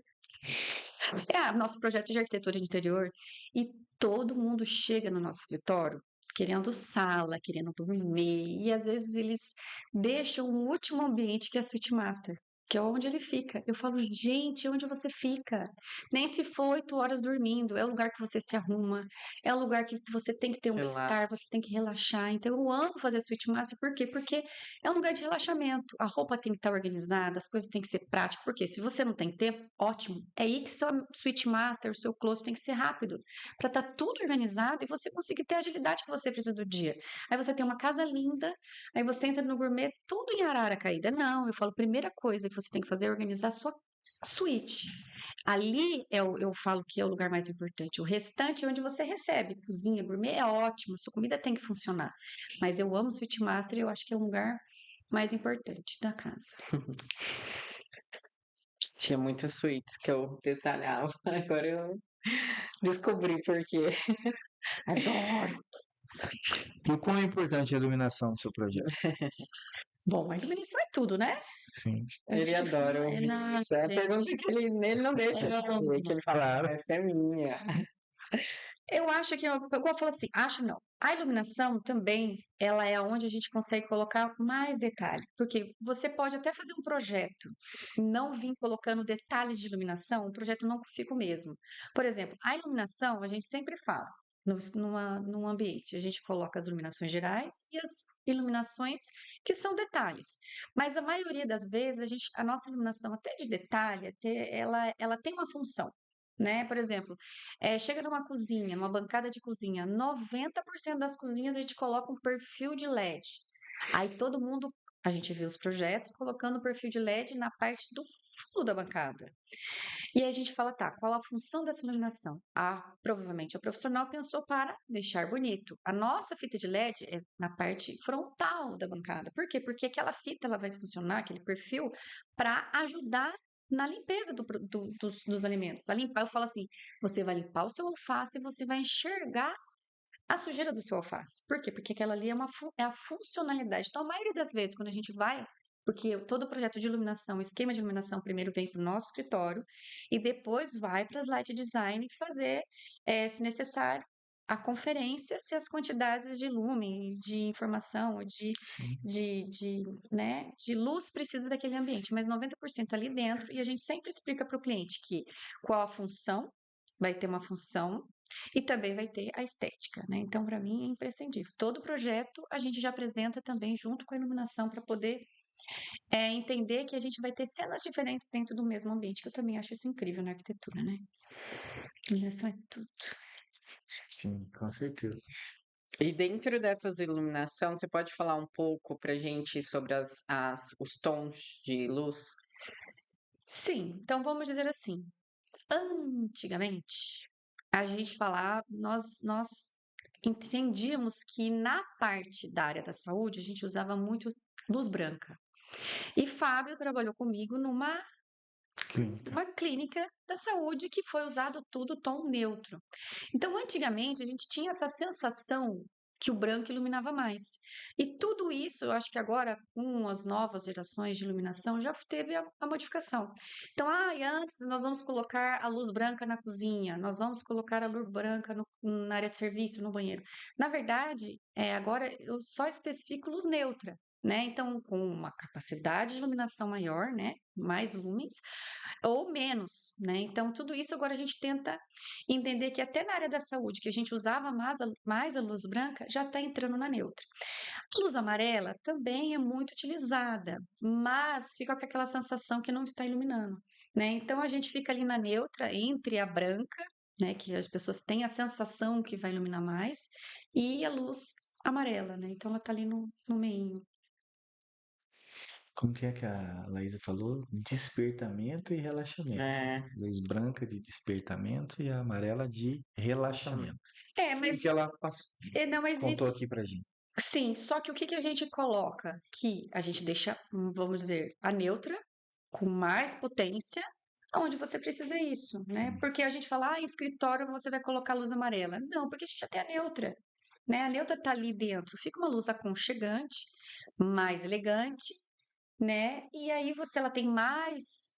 Nosso projeto de arquitetura de interior e todo mundo chega no nosso escritório querendo sala, querendo dormir, e às vezes eles deixam o último ambiente que é a suite master, que é onde ele fica. Eu falo, gente, onde você fica? Nem se for 8 horas dormindo, é o lugar que você se arruma, é o lugar que você tem que ter um bem-estar, você tem que relaxar. Então eu amo fazer suite master, por quê? Porque é um lugar de relaxamento. A roupa tem que estar organizada, as coisas têm que ser práticas, porque se você não tem tempo, ótimo. É aí que sua suite master, o seu closet tem que ser rápido, para estar tudo organizado e você conseguir ter a agilidade que você precisa do dia. Aí você tem uma casa linda, aí você entra no gourmet, tudo em arara caída. Não, eu falo, primeira coisa que você tem que fazer é organizar a sua suíte. Ali eu falo que é o lugar mais importante. O restante é onde você recebe. Cozinha, gourmet é ótimo, sua comida tem que funcionar. Mas eu amo Suite Master e eu acho que é o lugar mais importante da casa. Tinha muitas suítes que eu detalhava, agora eu descobri por quê. Adoro! E o quão importante é a iluminação do seu projeto? Bom, a iluminação é tudo, né? Sim. Ele adora ouvir Não, isso. É a gente. pergunta que ele não deixa eu fazer, que ele fala, Claro. essa é minha. Eu acho que, igual eu falo assim, acho não. A iluminação também, ela é onde a gente consegue colocar mais detalhe. Porque você pode até fazer um projeto, não vir colocando detalhes de iluminação, o projeto não fica o mesmo. Por exemplo, a iluminação, a gente sempre fala, num ambiente, a gente coloca as iluminações gerais e as iluminações que são detalhes. Mas a maioria das vezes, a nossa iluminação, até de detalhe, ela tem uma função. Né? Por exemplo, chega numa cozinha, numa bancada de cozinha, 90% das cozinhas a gente coloca um perfil de LED. Aí todo mundo, a gente vê os projetos colocando o perfil de LED na parte do fundo da bancada. E aí a gente fala, tá, qual a função dessa iluminação? Provavelmente o profissional pensou para deixar bonito. A nossa fita de LED é na parte frontal da bancada. Por quê? Porque aquela fita ela vai funcionar, aquele perfil, para ajudar na limpeza dos alimentos. A limpar, eu falo assim, você vai limpar o seu alface e você vai enxergar a sujeira do seu alface. Por quê? Porque aquela ali é a funcionalidade. Então, a maioria das vezes, quando a gente vai, porque todo projeto de iluminação, o esquema de iluminação, primeiro vem para o nosso escritório e depois vai para as light design fazer, se necessário, a conferência, se as quantidades de lumen, de informação, Sim. de luz precisa daquele ambiente, mas 90% ali dentro, e a gente sempre explica para o cliente que qual a função, vai ter uma função, e também vai ter a estética, né? Então, para mim, é imprescindível. Todo projeto a gente já apresenta também junto com a iluminação para poder entender que a gente vai ter cenas diferentes dentro do mesmo ambiente, que eu também acho isso incrível na arquitetura, né? Iluminação é tudo. Sim, com certeza. E dentro dessas iluminação, você pode falar um pouco pra gente sobre os tons de luz? Sim, então vamos dizer assim. Antigamente, a gente falava, nós entendíamos que na parte da área da saúde a gente usava muito luz branca. E Fábio trabalhou comigo Clínica. uma clínica da saúde que foi usado tudo tom neutro. Então, antigamente, a gente tinha essa sensação que o branco iluminava mais. E tudo isso, eu acho que agora, com as novas gerações de iluminação, já teve a modificação. Então, e antes nós vamos colocar a luz branca na cozinha, nós vamos colocar a luz branca na área de serviço, no banheiro. Na verdade, agora eu só especifico luz neutra. Né? Então, com uma capacidade de iluminação maior, né? Mais lumens, ou menos, né? Então, tudo isso agora a gente tenta entender que até na área da saúde, que a gente usava mais a luz branca, já está entrando na neutra. A luz amarela também é muito utilizada, mas fica com aquela sensação que não está iluminando, né? Então, a gente fica ali na neutra, entre a branca, né? Que as pessoas têm a sensação que vai iluminar mais, e a luz amarela, né? Então, ela está ali no meio. Como que é que a Laísa falou? Despertamento e relaxamento. É, Luz branca de despertamento e a amarela de relaxamento. Foi o Mas que ela não, mas contou isso aqui pra gente. sim, só que o que a gente coloca? Que a gente deixa, vamos dizer, a neutra com mais potência, onde você precisa isso, né? Porque a gente fala, em escritório você vai colocar luz amarela. Não, porque a gente já tem a neutra, né? A neutra tá ali dentro, fica uma luz aconchegante, mais elegante, né? E aí ela tem mais,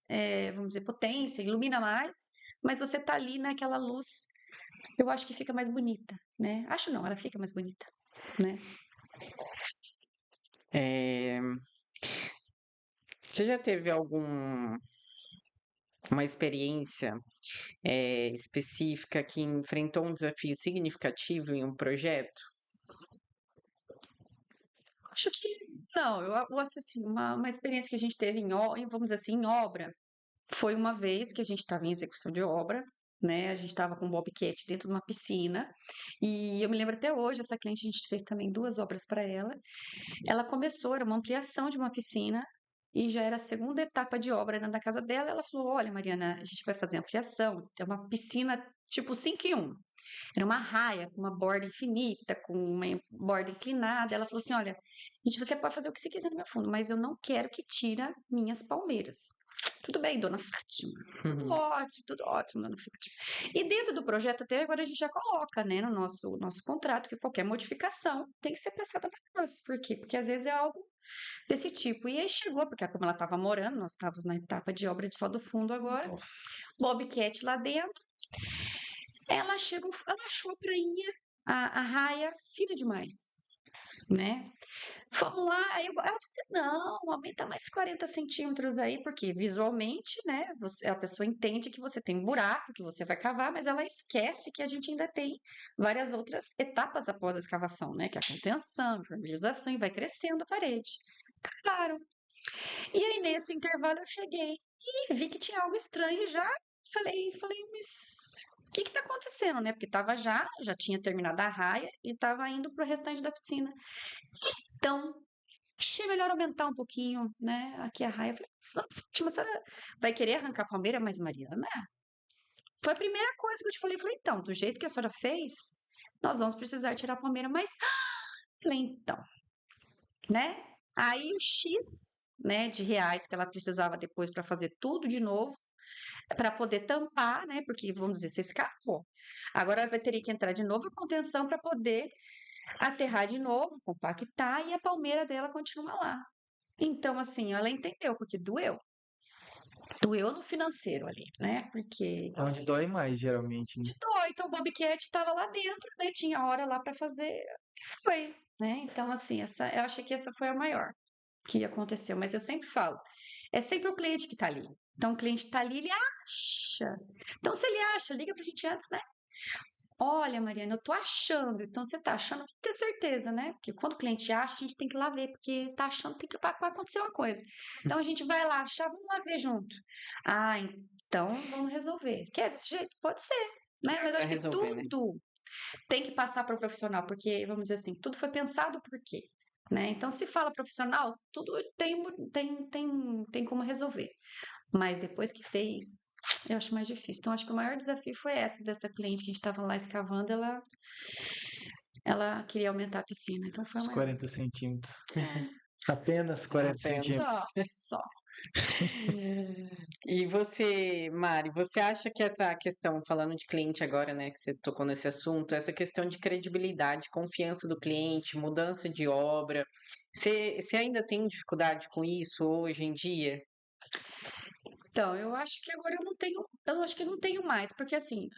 vamos dizer, potência, ilumina mais, mas você tá ali naquela luz, eu acho que fica mais bonita, né? Acho não, ela fica mais bonita, né? é, você já teve alguma experiência específica que enfrentou um desafio significativo em um projeto? Acho que não, eu acho assim, uma experiência que a gente teve vamos dizer assim, em obra, foi uma vez que a gente estava em execução de obra, né? A gente estava com um bobcat dentro de uma piscina, e eu me lembro até hoje, essa cliente, a gente fez também 2 obras para ela. Ela começou, era uma ampliação de uma piscina, e já era a segunda etapa de obra dentro da casa dela. Ela falou: Olha, Mariana, a gente vai fazer ampliação, tem uma piscina tipo 5 em 1. Era uma raia, com uma borda infinita, com uma borda inclinada. Ela falou assim: Olha, gente, você pode fazer o que você quiser no meu fundo, mas eu não quero que tira minhas palmeiras. Tudo bem, dona Fátima. Tudo ótimo, dona Fátima. E dentro do projeto, até agora a gente já coloca, né, no nosso contrato, que qualquer modificação tem que ser pensada para nós. Por quê? Porque às vezes é algo desse tipo. E aí chegou, porque como ela estava morando, nós estávamos na etapa de obra de só do fundo agora, Nossa. Bobcat lá dentro. Ela chegou, ela achou a prainha, a raia fina demais, né? Vamos lá, aí ela falou assim, não, aumenta mais 40 centímetros aí, porque visualmente, né, a pessoa entende que você tem um buraco, que você vai cavar, mas ela esquece que a gente ainda tem várias outras etapas após a escavação, né, que é a contenção, a impermeabilização, e vai crescendo a parede. Cavaram. E aí, nesse intervalo, eu cheguei e vi que tinha algo estranho e já falei, mas o que tá acontecendo, né? Porque já tinha terminado a raia e tava indo pro restante da piscina. Então, achei melhor aumentar um pouquinho, né? Aqui a raia. Eu falei, Fátima, a senhora vai querer arrancar a palmeira? Mas, Mariana, foi a primeira coisa que eu te falei. Falei, então, do jeito que a senhora fez, nós vamos precisar tirar a palmeira. Mas, falei, então, né? Aí o X né, de reais que ela precisava depois para fazer tudo de novo, para poder tampar, né? Porque, vamos dizer, você escapou. Agora ela vai ter que entrar de novo em contenção para poder aterrar de novo, compactar, e a palmeira dela continua lá. Então, assim, ela entendeu, porque doeu. Doeu no financeiro ali, né? Porque É onde dói mais, geralmente, né? dói. Então, o Bobcat estava lá dentro, né? Tinha hora lá para fazer, e foi, né? Então, assim, eu achei que essa foi a maior que aconteceu. Mas eu sempre falo, é sempre o cliente que está ali. Então, o cliente está ali, ele acha. Então, se ele acha, liga pra gente antes, né? Olha, Mariana, eu tô achando. Então, você tá achando, tem que ter certeza, né? Porque quando o cliente acha, a gente tem que ir lá ver, porque tá achando que vai acontecer uma coisa. Então, a gente vai lá achar, vamos lá ver junto. Ah, então vamos resolver. Quer desse jeito? Pode ser, né? Mas eu Pra acho que resolver, né? tudo tem que passar para o profissional, porque, vamos dizer assim, tudo foi pensado por quê? Né? Então, se fala profissional, tudo tem como resolver. Mas depois que fez, eu acho mais difícil. Então, acho que o maior desafio foi essa, dessa cliente que a gente estava lá escavando, ela queria aumentar a piscina, então foi o Uns maior. 40 centímetros. É, Apenas 40 Apenas. centímetros. só. E você, Mari, você acha que essa questão, falando de cliente agora, né, que você tocou nesse assunto, essa questão de credibilidade, confiança do cliente, mudança de obra, você ainda tem dificuldade com isso hoje em dia? Então, eu acho que agora eu acho que eu não tenho mais, porque assim,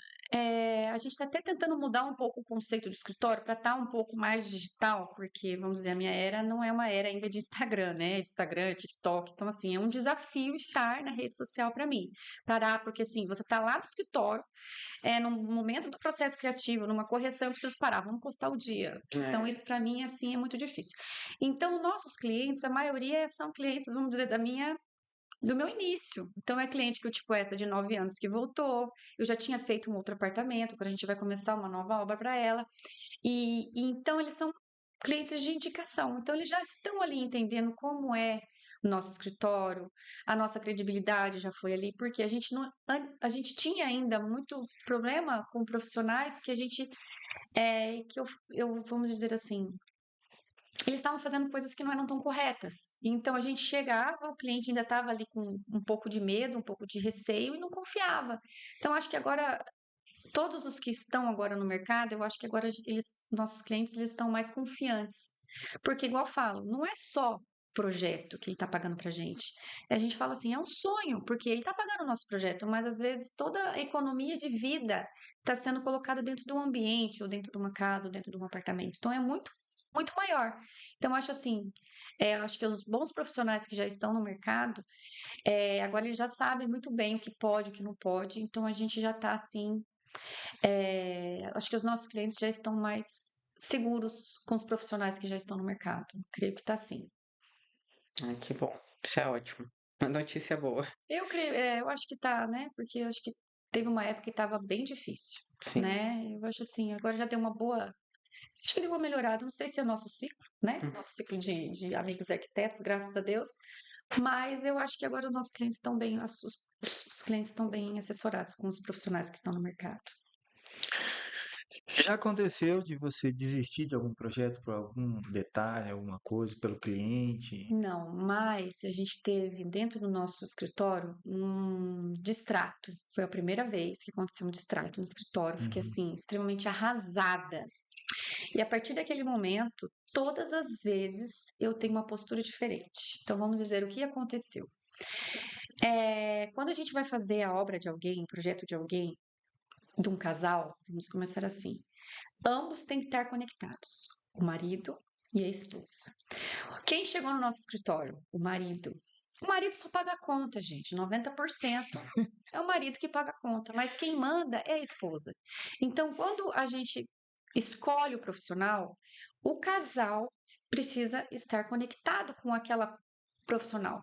a gente está até tentando mudar um pouco o conceito do escritório para estar um pouco mais digital, porque, vamos dizer, a minha era não é uma era ainda de Instagram, né? Instagram, TikTok. Então, assim, é um desafio estar na rede social para mim. Parar, porque assim, você está lá no escritório, no momento do processo criativo, numa correção, eu preciso parar, vamos postar o dia. Então, isso para mim, assim, é muito difícil. Então, nossos clientes, a maioria são clientes, vamos dizer, do meu início. Então, é cliente que, tipo, essa de 9 anos que voltou. Eu já tinha feito um outro apartamento, quando a gente vai começar uma nova obra para ela. E então, eles são clientes de indicação. Então, eles já estão ali entendendo como é o nosso escritório, a nossa credibilidade já foi ali, porque a gente não, a gente tinha ainda muito problema com profissionais que a gente, que vamos dizer assim, eles estavam fazendo coisas que não eram tão corretas. Então a gente chegava, o cliente ainda estava ali com um pouco de medo, um pouco de receio e não confiava. Então acho que agora todos os que estão agora no mercado, eu acho que agora nossos clientes eles estão mais confiantes. Porque igual eu falo, não é só projeto que ele está pagando para gente. A gente fala assim, é um sonho, porque ele está pagando o nosso projeto, mas às vezes toda a economia de vida está sendo colocada dentro de um ambiente, ou dentro de uma casa, ou dentro de um apartamento. Então é muito, muito maior. Então eu acho assim, eu acho que os bons profissionais que já estão no mercado, agora eles já sabem muito bem o que pode, o que não pode. Então a gente já está assim, acho que os nossos clientes já estão mais seguros com os profissionais que já estão no mercado. Creio que está assim. Ah, que bom. Isso é ótimo. Uma notícia boa. Eu creio, eu acho que tá, né? Porque eu acho que teve uma época que estava bem difícil, Sim. né? Eu acho assim, agora já deu uma boa. Acho que deu uma melhorada. Não sei se é o nosso ciclo, né? Nosso ciclo de amigos arquitetos, graças a Deus. Mas eu acho que agora os nossos clientes estão bem, os clientes estão bem assessorados com os profissionais que estão no mercado. Já aconteceu de você desistir de algum projeto por algum detalhe, alguma coisa, pelo cliente? Não, mas a gente teve dentro do nosso escritório um distrato. Foi a primeira vez que aconteceu um distrato no escritório. Fiquei Uhum. assim, extremamente arrasada. E a partir daquele momento, todas as vezes eu tenho uma postura diferente. Então vamos dizer o que aconteceu. Quando a gente vai fazer a obra de alguém, o projeto de alguém, de um casal, vamos começar assim. Ambos têm que estar conectados, o marido e a esposa. Quem chegou no nosso escritório? O marido. O marido só paga a conta, gente, 90%. É o marido que paga a conta, mas quem manda é a esposa. Então, quando a gente escolhe o profissional, o casal precisa estar conectado com aquela profissional.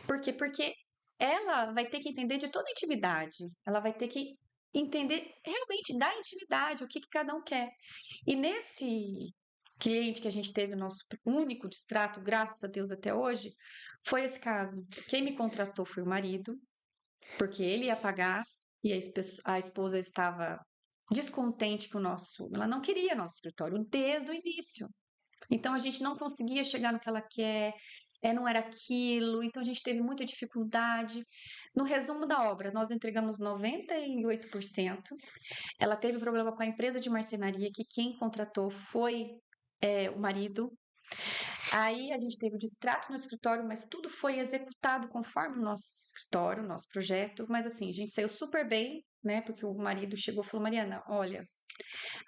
Por quê? Porque ela vai ter que entender de toda a intimidade, ela vai ter que entender realmente da intimidade, o que cada um quer. E nesse cliente que a gente teve, o nosso único distrato, graças a Deus até hoje, foi esse caso. Quem me contratou foi o marido, porque ele ia pagar e a esposa estava descontente com o nosso. Ela não queria nosso escritório desde o início. Então a gente não conseguia chegar no que ela quer. não era aquilo, então a gente teve muita dificuldade. No resumo da obra, nós entregamos 98%. Ela teve problema com a empresa de marcenaria, que quem contratou foi o marido. Aí a gente teve o distrato no escritório, mas tudo foi executado conforme o nosso escritório, o nosso projeto. Mas assim, a gente saiu super bem, né? Porque o marido chegou e falou: Mariana, olha,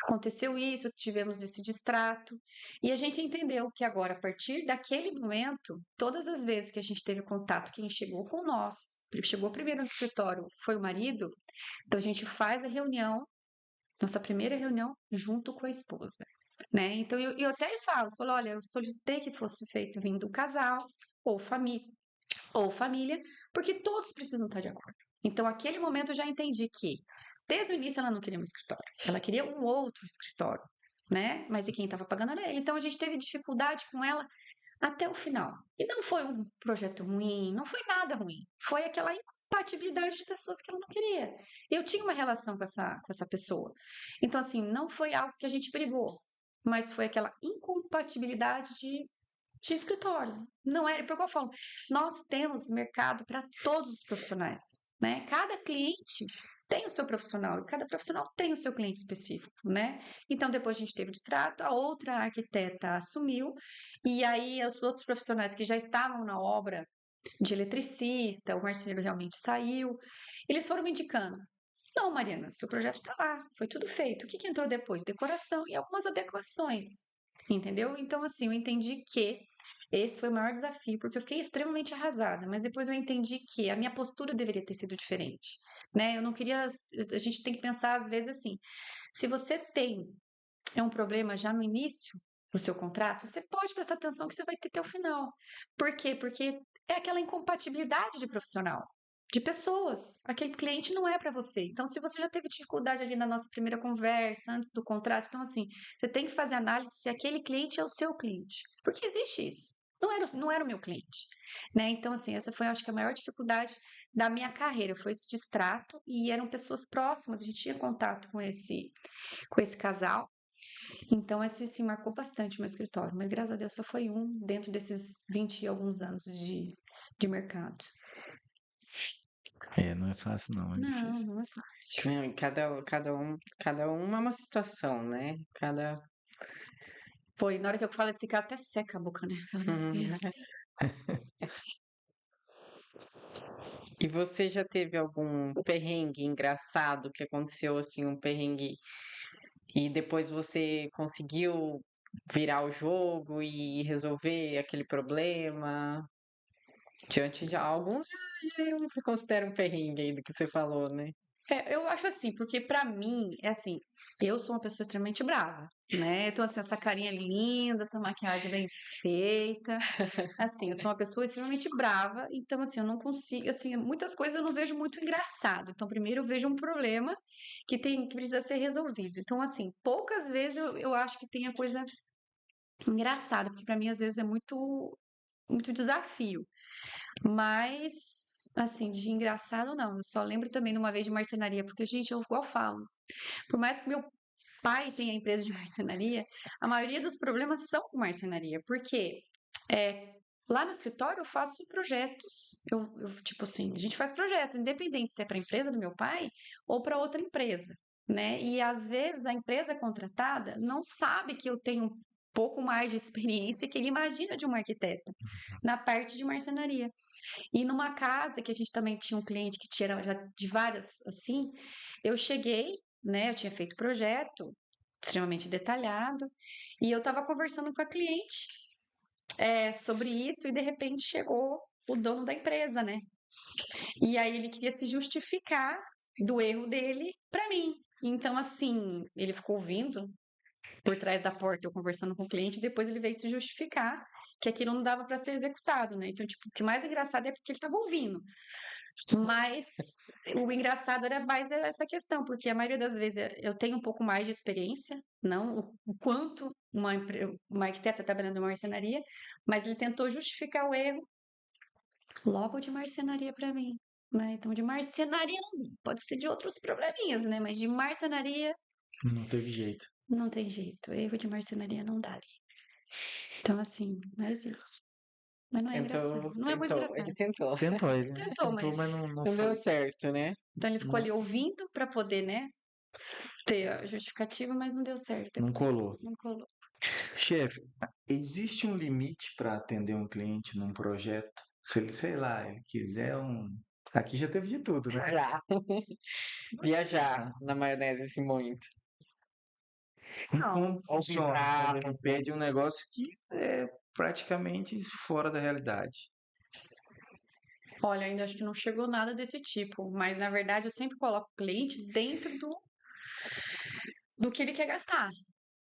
aconteceu isso, tivemos esse distrato. E a gente entendeu que agora, a partir daquele momento, todas as vezes que a gente teve contato, quem chegou com nós, chegou primeiro no escritório, foi o marido. Então a gente faz a reunião, nossa primeira reunião, junto com a esposa, né? Então eu até falo, olha, eu solicitei que fosse feito vindo do casal ou família, porque todos precisam estar de acordo. Então, aquele momento eu já entendi que, desde o início, ela não queria um escritório, ela queria um outro escritório, né? Mas e quem estava pagando era ele. Então, a gente teve dificuldade com ela até o final. E não foi um projeto ruim, não foi nada ruim. Foi aquela incompatibilidade de pessoas que ela não queria. Eu tinha uma relação com essa pessoa. Então, assim, não foi algo que a gente brigou, mas foi aquela incompatibilidade de escritório. Não é, porque eu falo, nós temos mercado para todos os profissionais, né? Cada cliente tem o seu profissional e cada profissional tem o seu cliente específico, né? Então depois a gente teve o distrato, a outra arquiteta assumiu e aí os outros profissionais que já estavam na obra de eletricista, o marceneiro realmente saiu, eles foram me indicando. Não, Mariana, seu projeto está lá, foi tudo feito. O que entrou depois? Decoração e algumas adequações, entendeu? Então, assim, eu entendi que esse foi o maior desafio, porque eu fiquei extremamente arrasada, mas depois eu entendi que a minha postura deveria ter sido diferente, né? Eu não queria. A gente tem que pensar, às vezes, assim: se você tem um problema já no início do seu contrato, você pode prestar atenção que você vai ter até o final. Por quê? Porque é aquela incompatibilidade de profissional. De pessoas, aquele cliente não é para você. Então, se você já teve dificuldade ali na nossa primeira conversa, antes do contrato, então, assim, você tem que fazer análise se aquele cliente é o seu cliente, porque existe isso. Não era o meu cliente, né? Então, assim, essa foi, acho que, a maior dificuldade da minha carreira, foi esse distrato, e eram pessoas próximas, a gente tinha contato com esse casal. Então, esse sim marcou bastante o meu escritório, mas graças a Deus só foi um dentro desses 20 e alguns anos de mercado. Não é fácil não, é Não, difícil. não é fácil. Não, e cada um é uma situação, né? Foi, na hora que eu falo desse cara, até seca a boca, né? Meu Deus. E você já teve algum perrengue engraçado que aconteceu assim, um perrengue e depois você conseguiu virar o jogo e resolver aquele problema? Diante de alguns já eu considero um perrengue aí do que você falou, né? Eu acho assim, porque pra mim, é assim, eu sou uma pessoa extremamente brava, né? Então, assim, essa carinha linda, essa maquiagem bem feita, assim, eu sou uma pessoa extremamente brava, então, assim, eu não consigo, assim, muitas coisas eu não vejo muito engraçado. Então, primeiro eu vejo um problema que precisa ser resolvido. Então, assim, poucas vezes eu acho que tem a coisa engraçada, porque pra mim, às vezes, é muito, muito desafio. Mas, assim, de engraçado, não. Eu só lembro também de uma vez de marcenaria, porque, gente, eu igual falo, por mais que meu pai tenha empresa de marcenaria, a maioria dos problemas são com marcenaria, porque lá no escritório eu faço projetos. Tipo assim, a gente faz projetos, independente se é para a empresa do meu pai ou para outra empresa, né? E às vezes a empresa contratada não sabe que eu tenho um pouco mais de experiência que ele imagina de uma arquiteta na parte de marcenaria. E numa casa que a gente também tinha um cliente que tinha já de várias assim, eu cheguei, né? Eu tinha feito projeto extremamente detalhado e eu estava conversando com a cliente sobre isso e de repente chegou o dono da empresa, né? E aí ele queria se justificar do erro dele para mim. Então, assim, ele ficou ouvindo por trás da porta eu conversando com o cliente e depois ele veio se justificar que aquilo não dava para ser executado, né? Então, tipo, o que mais engraçado é porque ele estava ouvindo. Mas o engraçado era mais essa questão, porque a maioria das vezes eu tenho um pouco mais de experiência, não o quanto uma arquiteta trabalhando em marcenaria, mas ele tentou justificar o erro logo de marcenaria para mim, né? Então, de marcenaria não pode ser de outros probleminhas, né? Mas de marcenaria Não teve jeito. não tem jeito, erro de marcenaria não dá ali. Então, assim, mas isso. Mas não é engraçado. Não é muito engraçado. Ele tentou. Tentou, mas mas não Não deu foi. certo, né? então ele ficou ali ouvindo para poder, né, ter a justificativa, mas não deu certo Não depois. colou. Não colou. Chefe, existe um limite para atender um cliente num projeto? Se ele, sei lá, ele quiser um. Aqui já teve de tudo, né? Já. Viajar na maionese assim muito. Como Ou funciona quando risada. ele pede um negócio que é praticamente fora da realidade? Olha, ainda acho que não chegou nada desse tipo, mas na verdade eu sempre coloco o cliente dentro do que ele quer gastar,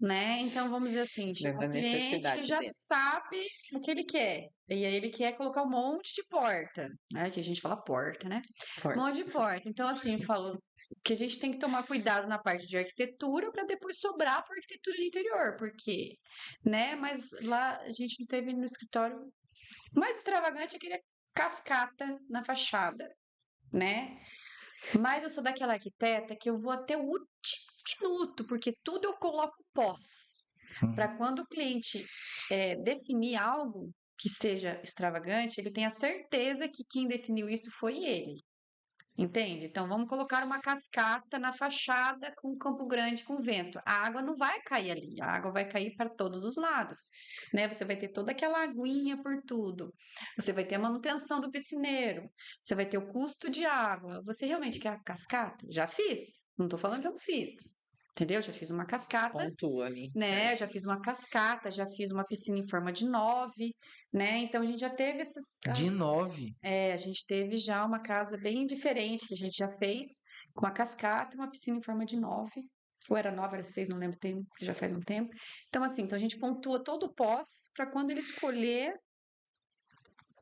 né? Então vamos dizer assim, chegou Da um cliente que necessidade já dele. sabe o que ele quer, e aí ele quer colocar um monte de porta, né? Que a gente fala porta, né? Um Forte. monte de porta. Então, assim, eu falo que a gente tem que tomar cuidado na parte de arquitetura para depois sobrar para arquitetura de interior, porque, né? Mas lá a gente não teve no escritório mais extravagante aquele cascata na fachada, né? Mas eu sou daquela arquiteta que eu vou até o último minuto, porque tudo eu coloco pós. Para quando o cliente definir algo que seja extravagante, ele tenha certeza que quem definiu isso foi ele. Entende? Então vamos colocar uma cascata na fachada com Campo Grande com vento. A água não vai cair ali, a água vai cair para todos os lados, né? Você vai ter toda aquela aguinha por tudo. Você vai ter a manutenção do piscineiro, você vai ter o custo de água. Você realmente quer a cascata? Já fiz. Não estou falando que eu não fiz. Entendeu? Já fiz uma cascata, Pontua ali. né? certo? Já fiz uma cascata, já fiz uma piscina em forma de 9, né? Então a gente já teve De 9. a gente teve já uma casa bem diferente que a gente já fez, com uma cascata e uma piscina em forma de 9. Ou era 9, era 6, não lembro, já faz um tempo. Então, assim, então a gente pontua todo o pós para quando ele escolher,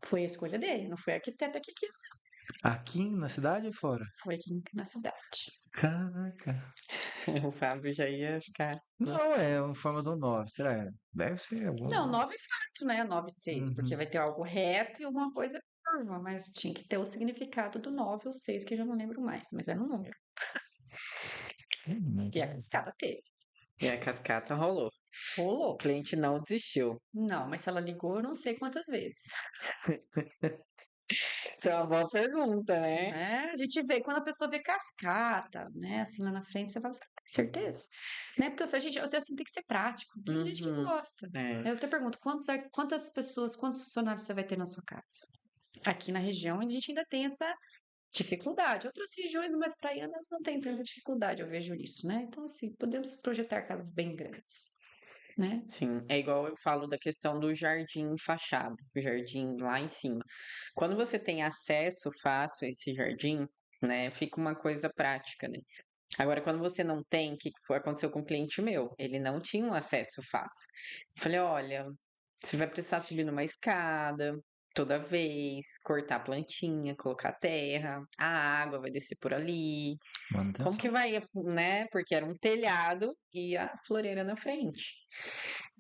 foi a escolha dele, não foi a arquiteta que quis, Aqui na cidade ou fora? foi aqui na cidade. Caraca. O Fábio já ia ficar. Não, é uma forma do 9, será? Deve ser algum. Não, 9 é fácil, né? 9, 6, porque Uhum. vai ter algo reto e alguma coisa curva, mas tinha que ter o significado do 9 ou 6, que eu já não lembro mais, mas era um número, que a cascata teve. E a cascata rolou. O Rolou. cliente não desistiu. Não, mas se ela ligou, eu não sei quantas vezes. Isso é uma boa pergunta, né? Né? A gente vê, quando a pessoa vê cascata, né, assim lá na frente, você fala, "Você tem certeza?" Né? Porque a gente, eu tenho assim, tem que ser prático. Tem gente que Uhum. gosta. É. Eu até pergunto, quantas pessoas, quantos funcionários você vai ter na sua casa? Aqui na região, a gente ainda tem essa dificuldade. Outras regiões mais praianas não tem tanta dificuldade, eu vejo isso, né? Então, assim, podemos projetar casas bem grandes, né? Sim, é igual eu falo da questão do jardim fachada, o jardim lá em cima. Quando você tem acesso fácil a esse jardim, né, fica uma coisa prática, né? Agora, quando você não tem, o que foi, aconteceu com um cliente meu? Ele não tinha um acesso fácil. Eu falei, olha, você vai precisar subir numa escada toda vez, cortar a plantinha, colocar terra, a água vai descer por ali. Como que Manutenção. vai, né? Porque era um telhado e a floreira na frente,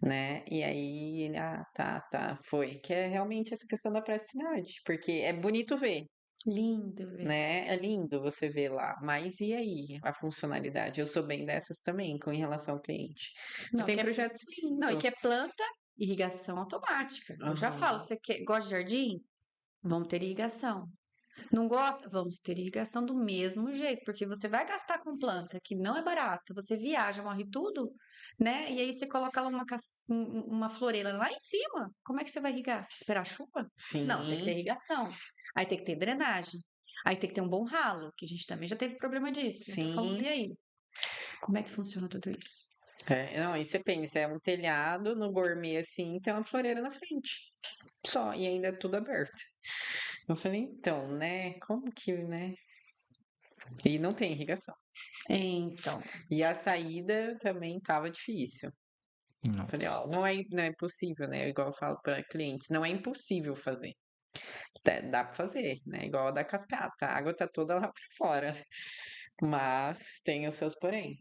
né? E aí, ele, tá, foi. Que é realmente essa questão da praticidade, porque é bonito ver, Lindo, velho. né? É lindo você ver lá, mas e aí a funcionalidade? Eu sou bem dessas também, com em relação ao cliente. E Não, tem que é, projetos não, e lindos. que é planta, irrigação automática. Eu já falo, Aham. você gosta de jardim? Vamos ter irrigação. Não gosta? Vamos ter irrigação do mesmo jeito, porque você vai gastar com planta que não é barata, você viaja, morre tudo, né? E aí você coloca lá uma floreira lá em cima, como é que você vai irrigar? Esperar a chuva? Não, tem que ter Sim, irrigação. Aí tem que ter drenagem. Aí tem que ter um bom ralo, que a gente também já teve problema disso. Então, falando, sim. e aí? Como é que funciona tudo isso? É, não, aí você pensa, é um telhado no gourmet assim, tem uma floreira na frente. Só, e ainda é tudo aberto. Eu falei, então, né? Como que, né? E não tem irrigação. Então, E a saída também tava difícil. Eu falei, Nossa. ó, não é impossível, né? Igual eu falo para clientes, não é impossível fazer. Dá pra fazer, né? Igual a da cascata. A água tá toda lá pra fora, né? Mas tem os seus porém.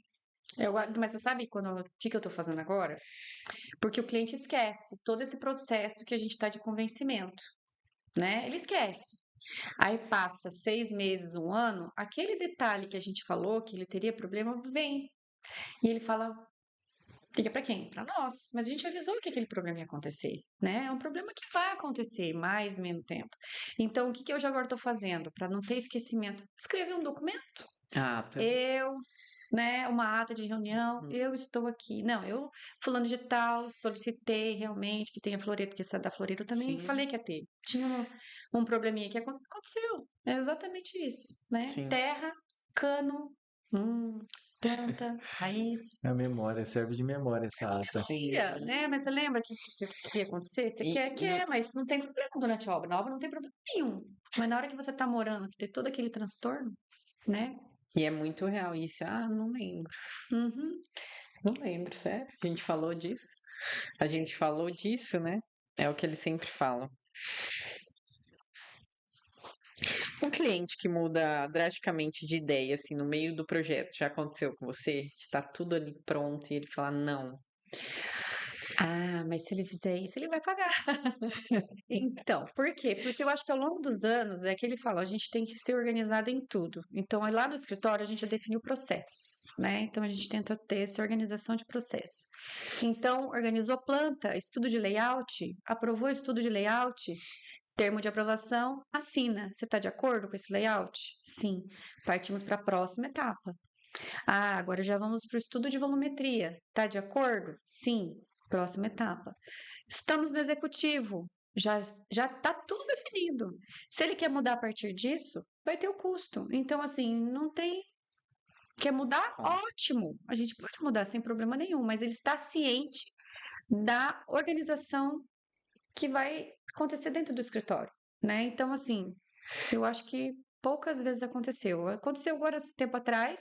mas você sabe o que eu tô fazendo agora? Porque o cliente esquece todo esse processo que a gente está de convencimento, né? Ele esquece. Aí passa 6 meses, um ano, aquele detalhe que a gente falou que ele teria problema vem. E ele fala: Liga para quem? Para nós. Mas a gente avisou que aquele problema ia acontecer, né? É um problema que vai acontecer mais, menos tempo. Então, o que eu já agora estou fazendo para não ter esquecimento? Escrever um documento. Ah, tá. Eu, né, uma ata de reunião, eu estou aqui. Não, eu, fulano de tal, solicitei realmente que tenha floreiro, porque essa da floreiro eu também Sim. falei que ia ter. Tinha um probleminha que aconteceu. É exatamente isso, né? Sim. Terra, cano, planta, raiz. A memória, serve de memória essa ata. Sim. Né? Mas você lembra que ia acontecer? Você quer, mas não tem problema durante a obra. Na obra não tem problema nenhum. Mas na hora que você tá morando, que tem todo aquele transtorno, né? E é muito real isso. Ah, não lembro. Uhum. Não lembro, sério. A gente falou disso. A gente falou disso, né? É o que eles sempre falam. Um cliente que muda drasticamente de ideia, assim, no meio do projeto, já aconteceu com você? Está tudo ali pronto e ele fala não. Ah, mas se ele fizer isso, ele vai pagar. Então, por quê? Porque eu acho que ao longo dos anos é que ele fala, a gente tem que ser organizado em tudo. Então, lá no escritório a gente já definiu processos, né? Então a gente tenta ter essa organização de processo. Então, organizou planta, estudo de layout, aprovou estudo de layout, termo de aprovação, assina. Você está de acordo com esse layout? Sim. Partimos para a próxima etapa. Ah, agora já vamos para o estudo de volumetria. Está de acordo? Sim. Próxima etapa. Estamos no executivo. Já está tudo definido. Se ele quer mudar a partir disso, vai ter o custo. Então, assim, não tem. Quer mudar? Ótimo. A gente pode mudar sem problema nenhum, mas ele está ciente da organização que vai acontecer dentro do escritório, né? Então, assim, eu acho que poucas vezes aconteceu. Aconteceu agora, esse tempo atrás,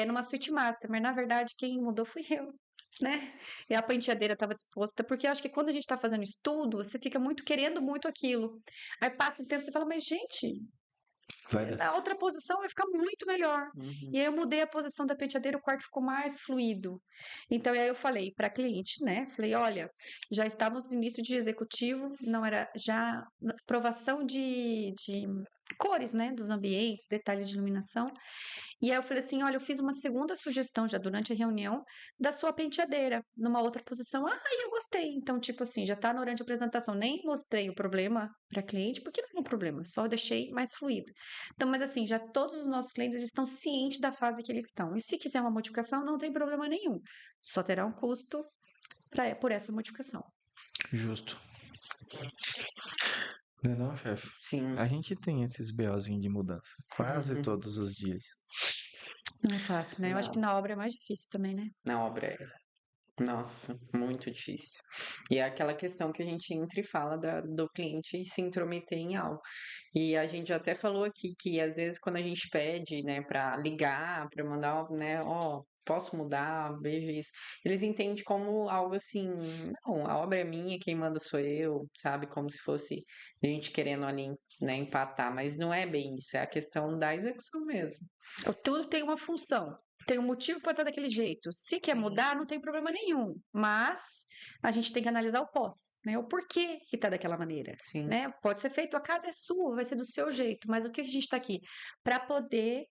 numa suíte master, mas na verdade quem mudou fui eu, né? E a penteadeira estava disposta, porque eu acho que quando a gente está fazendo estudo, você fica muito querendo muito aquilo. Aí passa um tempo, você fala, mas gente, na outra posição vai ficar muito melhor. Uhum. E aí eu mudei a posição da penteadeira, o quarto ficou mais fluido. Então, aí eu falei para a cliente, né? Falei, olha, já estávamos no início de executivo, não era já aprovação de cores, né? Dos ambientes, detalhes de iluminação. E aí eu falei assim, olha, eu fiz uma segunda sugestão já durante a reunião da sua penteadeira, numa outra posição. Ah, eu gostei. Então, tipo assim, já tá durante a apresentação. Nem mostrei o problema para cliente, porque não é um problema, só deixei mais fluido. Então, mas assim, já todos os nossos clientes eles estão cientes da fase que eles estão. E se quiser uma modificação, não tem problema nenhum. Só terá um custo por essa modificação. Justo. Não é não, chefe? Sim. A gente tem esses BOzinhos de mudança. Quase todos os dias. Não é fácil, né? Eu acho que na obra é mais difícil também, né? Na obra é. Nossa, muito difícil. E é aquela questão que a gente entra e fala do cliente se intrometer em algo. E a gente até falou aqui que às vezes quando a gente pede, né, para ligar, para mandar, né, ó, posso mudar, veja isso. Eles entendem como algo assim, não, a obra é minha, quem manda sou eu, sabe? Como se fosse a gente querendo ali, né, empatar. Mas não é bem isso, é a questão da execução mesmo. Tudo tem uma função. Tem um motivo para estar daquele jeito. Se quer mudar, não tem problema nenhum. Mas a gente tem que analisar o pós, né? O porquê que está daquela maneira, Sim. né? Pode ser feito, a casa é sua, vai ser do seu jeito. Mas o que a gente está aqui? Para poder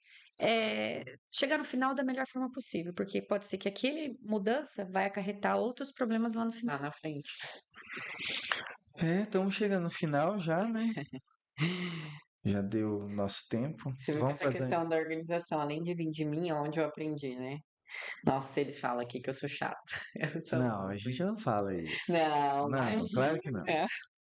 chegar no final da melhor forma possível. Porque pode ser que aquele mudança vai acarretar outros problemas lá no final. Lá na frente. Estamos chegando no final já, né? Já deu o nosso tempo. Você viu que Vamos essa fazer. questão da organização, além de vir de mim, é onde eu aprendi, né? Nossa, eles falam aqui que eu sou chata. Eu sou... Não, a gente não fala isso. Não, Não, claro que não.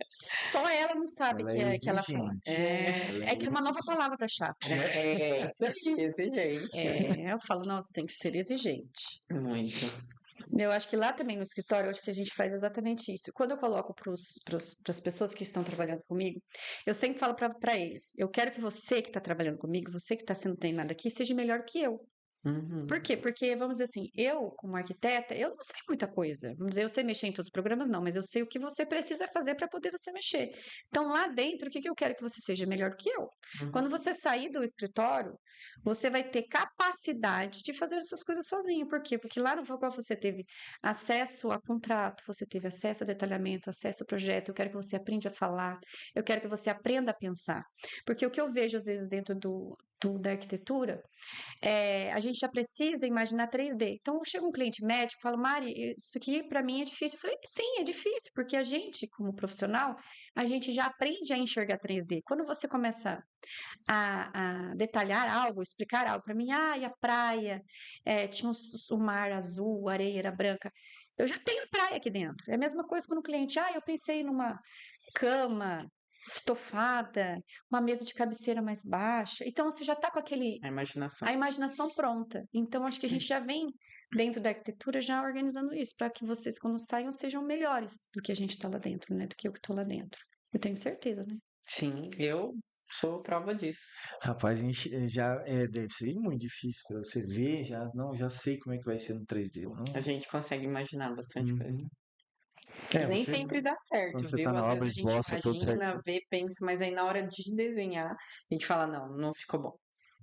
Só ela não sabe Ela que, é que ela fala. exigente. Ela É que é uma nova palavra para chata. É, isso aí, exigente. Eu falo, nossa, tem que ser exigente. Muito. Eu acho que lá também no escritório, eu acho que a gente faz exatamente isso. Quando eu coloco para as pessoas que estão trabalhando comigo, eu sempre falo para eles: eu quero que você que está trabalhando comigo, você que está sendo treinado aqui, seja melhor que eu. Uhum. Por quê? Porque, vamos dizer assim, eu, como arquiteta, eu não sei muita coisa. Vamos dizer, eu sei mexer em todos os programas, não, mas eu sei o que você precisa fazer para poder você mexer. Então, lá dentro, o que eu quero que você seja melhor do que eu? Uhum. Quando você sair do escritório, você vai ter capacidade de fazer as suas coisas sozinho. Por quê? Porque lá no qual você teve acesso a contrato, você teve acesso a detalhamento, acesso a projeto, eu quero que você aprenda a falar, eu quero que você aprenda a pensar. Porque o que eu vejo, às vezes, dentro da arquitetura, a gente já precisa imaginar 3D. Então, chega um cliente médico e fala, Mari, isso aqui para mim é difícil. Eu falei, sim, é difícil, porque a gente, como profissional, a gente já aprende a enxergar 3D. Quando você começa a detalhar algo, explicar algo para mim, e a praia, tinha o mar azul, a areia era branca. Eu já tenho praia aqui dentro. É a mesma coisa quando o cliente, eu pensei numa cama estofada, uma mesa de cabeceira mais baixa. Então, você já está com A a imaginação. imaginação pronta. Então, acho que a gente já vem dentro da arquitetura já organizando isso, para que vocês, quando saiam, sejam melhores do que a gente está lá dentro, né? Do que eu que estou lá dentro. Eu tenho certeza, né? Sim, eu sou prova disso. Rapaz, a gente deve ser muito difícil para você ver, já sei como é que vai ser no 3D. Não? A gente consegue imaginar bastante coisa. Uhum. E nem sempre dá Quando certo, você viu? tá na Às obra, vezes a gente esboça tudo imagina, certinho. vê, pensa, mas aí na hora de desenhar, a gente fala, não ficou bom.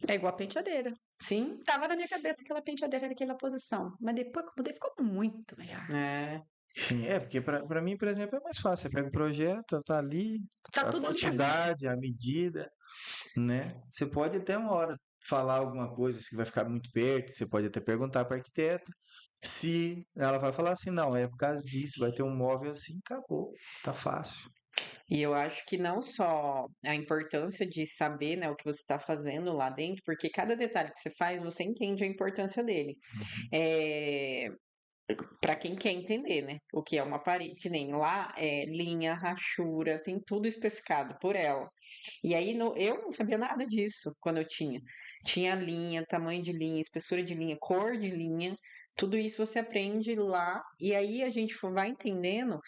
É igual a penteadeira. Sim, Tava na minha cabeça aquela penteadeira naquela posição, mas depois que eu mudei, ficou muito melhor. Sim, porque para mim, por exemplo, é mais fácil. Você pega o projeto, tá ali, Tá a tudo ali. quantidade, a medida, né? Você pode até uma hora falar alguma coisa que vai ficar muito perto, você pode até perguntar para a arquiteta se ela vai falar assim, não, é por causa disso, vai ter um móvel assim, acabou, tá fácil. e eu acho que não só a importância de saber, né, o que você está fazendo lá dentro, porque cada detalhe que você faz, você entende a importância dele. É, para quem quer entender, né, o que é uma parede, que nem lá é linha, rachura, tem tudo especificado por ela. E aí eu não sabia nada disso quando eu tinha. Tinha linha, tamanho de linha, espessura de linha, cor de linha. Tudo isso você aprende lá, e aí a gente vai entendendo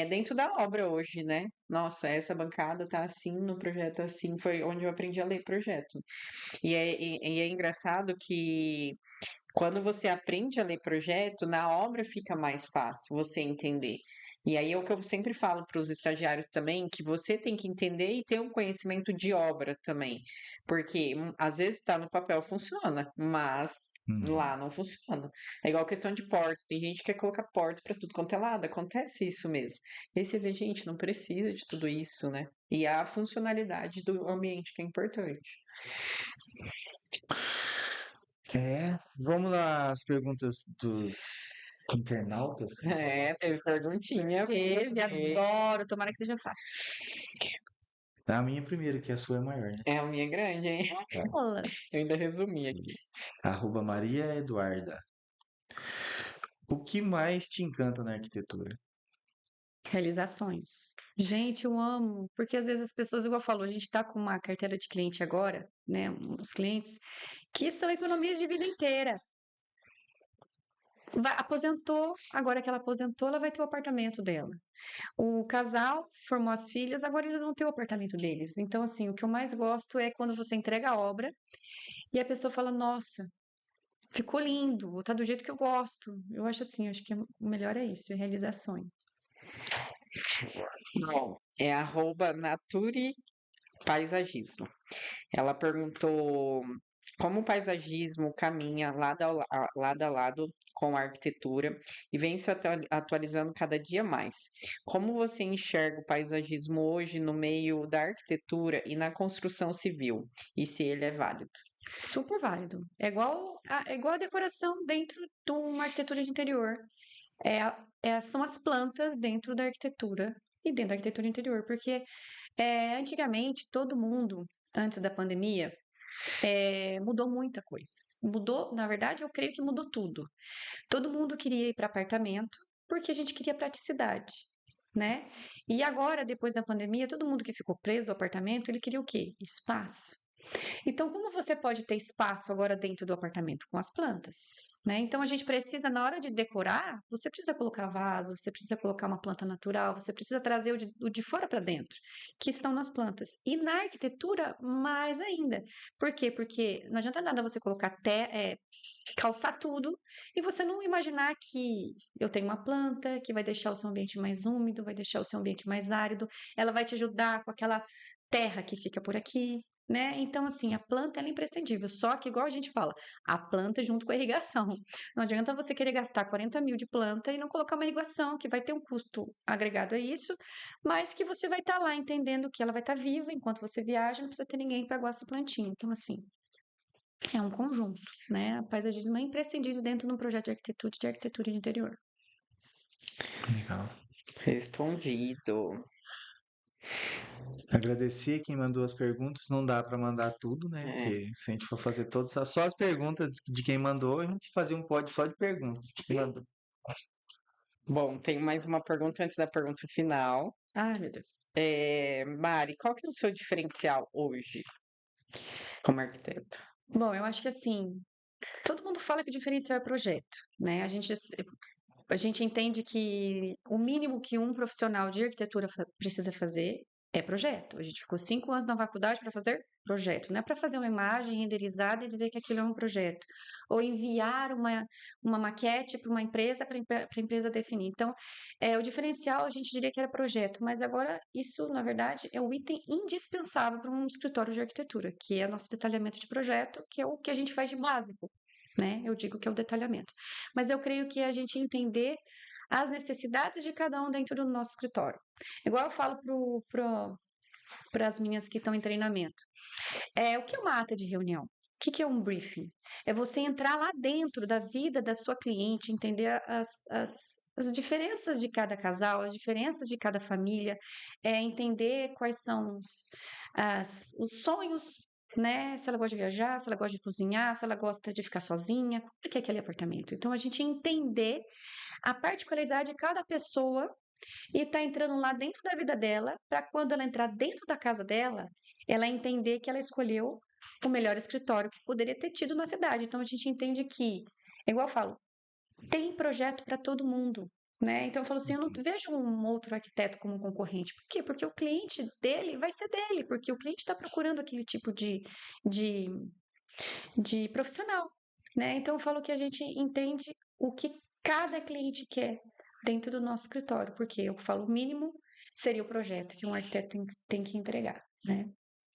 dentro da obra hoje, né? Nossa, essa bancada tá assim, no projeto assim, foi onde eu aprendi a ler projeto. E é engraçado que quando você aprende a ler projeto, na obra fica mais fácil você entender. E aí é o que eu sempre falo para os estagiários também, que você tem que entender e ter um conhecimento de obra também. Porque às vezes está no papel, funciona, mas lá não funciona. É igual questão de portas. Tem gente que quer colocar porta para tudo quanto é lado. Acontece isso mesmo. E aí você vê, gente, não precisa de tudo isso, né? E a funcionalidade do ambiente que é importante. Vamos lá, as perguntas dos internautas. Teve perguntinha. Teve, adoro. Tomara que seja fácil. A minha primeiro, que a sua é maior, né? É a minha grande, hein? Eu ainda resumi aqui. @Maria Eduarda. O que mais te encanta na arquitetura? Realizar sonhos. Gente, eu amo, porque às vezes as pessoas, igual eu falo, a gente tá com uma carteira de cliente agora, né? Os clientes que são economias de vida inteira. Aposentou, agora que ela aposentou, ela vai ter o apartamento dela. O casal formou as filhas, agora eles vão ter o apartamento deles. Então, assim, o que eu mais gosto é quando você entrega a obra e a pessoa fala: Nossa, ficou lindo, ou tá do jeito que eu gosto. Eu acho assim, acho que o melhor é isso, é realizar sonho. Bom, é @Nature Paisagismo. Ela perguntou como o paisagismo caminha lado a lado com a arquitetura e vem se atualizando cada dia mais. Como você enxerga o paisagismo hoje no meio da arquitetura e na construção civil? E se ele é válido? Super válido. É igual a decoração dentro de uma arquitetura de interior. São as plantas dentro da arquitetura e dentro da arquitetura interior, porque antigamente todo mundo, antes da pandemia, mudou muita coisa. Mudou, na verdade, eu creio que mudou tudo. Todo mundo queria ir para apartamento porque a gente queria praticidade, né? E agora, depois da pandemia, todo mundo que ficou preso do apartamento, ele queria o quê? Espaço. Então, como você pode ter espaço agora dentro do apartamento? Com as plantas, né? Então, a gente precisa, na hora de decorar, você precisa colocar vaso, você precisa colocar uma planta natural, você precisa trazer o de fora para dentro, que estão nas plantas. E na arquitetura, mais ainda. Por quê? Porque não adianta nada você colocar calçar tudo e você não imaginar que eu tenho uma planta que vai deixar o seu ambiente mais úmido, vai deixar o seu ambiente mais árido, ela vai te ajudar com aquela terra que fica por aqui, né? Então, assim, a planta ela é imprescindível. Só que, igual a gente fala, a planta junto com a irrigação. Não adianta você querer gastar 40 mil de planta e não colocar uma irrigação, que vai ter um custo agregado a isso, mas que você vai estar lá entendendo que ela vai estar viva enquanto você viaja, não precisa ter ninguém para aguar sua plantinha. Então, assim, É um conjunto, né? O paisagismo é imprescindível dentro de um projeto de arquitetura de interior. Legal. Respondido. Agradecer quem mandou as perguntas. Não dá para mandar tudo, né? É. Porque se a gente for fazer só as perguntas de quem mandou, a gente fazia um pod só de perguntas de quem mandou. Bom, tem mais uma pergunta antes da pergunta final. Ai, meu Deus. Mari, qual que é o seu diferencial hoje como arquiteta? Bom, eu acho que assim, todo mundo fala que o diferencial é projeto, né? A gente entende que o mínimo que um profissional de arquitetura precisa fazer é projeto. A gente ficou 5 anos na faculdade para fazer projeto, não é para fazer uma imagem renderizada e dizer que aquilo é um projeto, ou enviar uma maquete para uma empresa, para a empresa definir. Então, o diferencial a gente diria que era projeto, mas agora isso, na verdade, é o item indispensável para um escritório de arquitetura, que é nosso detalhamento de projeto, que é o que a gente faz de básico, né? Eu digo que é o detalhamento. Mas eu creio que a gente entender as necessidades de cada um dentro do nosso escritório. Igual eu falo para as minhas que estão em treinamento. O que é uma ata de reunião? O que é um briefing? É você entrar lá dentro da vida da sua cliente, entender as diferenças de cada casal, as diferenças de cada família, entender quais são os sonhos, né? Se ela gosta de viajar, se ela gosta de cozinhar, se ela gosta de ficar sozinha, como é que é aquele apartamento? Então, a gente entender a particularidade de cada pessoa e tá entrando lá dentro da vida dela, para quando ela entrar dentro da casa dela, ela entender que ela escolheu o melhor escritório que poderia ter tido na cidade. Então, a gente entende que, igual eu falo, tem projeto para todo mundo. Né? Então eu falo assim, eu não vejo um outro arquiteto como um concorrente. Por quê? Porque o cliente dele vai ser dele, porque o cliente está procurando aquele tipo de, de profissional. Né? Então eu falo que a gente entende o que cada cliente quer dentro do nosso escritório, porque eu falo o mínimo seria o projeto que um arquiteto tem que entregar. Né?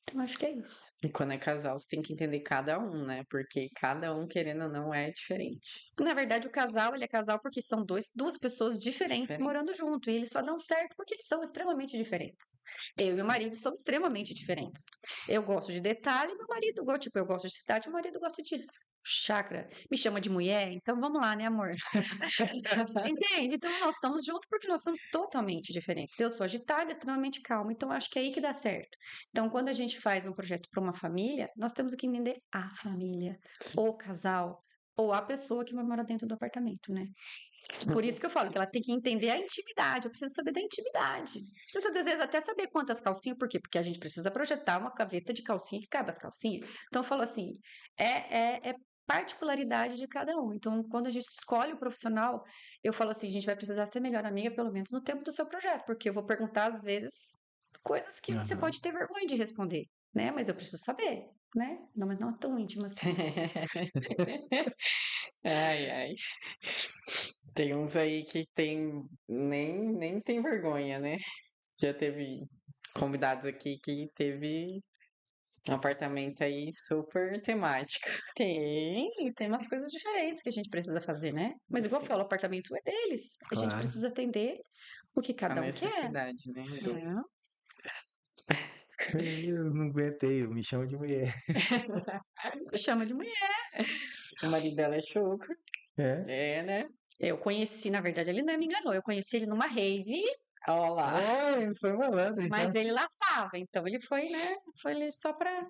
Então acho que é isso. E quando é casal, você tem que entender cada um, né? Porque cada um, querendo ou não, é diferente. Na verdade, o casal, ele é casal porque são duas pessoas diferentes morando junto. E eles só dão certo porque eles são extremamente diferentes. Eu e meu marido somos extremamente diferentes. Eu gosto de detalhe, meu marido gosta, tipo, eu gosto de cidade, meu marido gosta de chácara. Me chama de mulher, então vamos lá, né, amor? Entende? Então nós estamos juntos porque nós somos totalmente diferentes. Eu sou agitada, extremamente calma, então acho que é aí que dá certo. Então, quando a gente faz um projeto para uma família, nós temos que entender a família, o casal, ou a pessoa que vai morar dentro do apartamento, né? Por isso que eu falo que ela tem que entender a intimidade. Eu preciso saber da intimidade. Preciso, às vezes, até saber quantas calcinhas. Por quê? Porque a gente precisa projetar uma gaveta de calcinha que cabe as calcinhas. Então, eu falo assim, é particularidade de cada um. Então, quando a gente escolhe o profissional, eu falo assim, a gente vai precisar ser melhor amiga, pelo menos no tempo do seu projeto. Porque eu vou perguntar, às vezes, coisas que você pode ter vergonha de responder, né? Mas eu preciso saber, né? Não, mas não é tão íntimo assim. Ai, ai. Tem uns aí que nem tem vergonha, né? Já teve convidados aqui que teve um apartamento aí super temático. Tem umas coisas diferentes que a gente precisa fazer, né? Mas igual eu Sim. falo, o apartamento é deles. A gente Claro. precisa atender o que A cada um quer. necessidade, né? Eu não aguentei, me chama de mulher. Chama de mulher. O marido dela é chuco. É? É, né? Eu conheci, na verdade, ele não me enganou. Eu conheci ele numa rave, Olha lá. Ele foi malandro, então. mas ele laçava. Então ele foi, né? Foi ali só pra.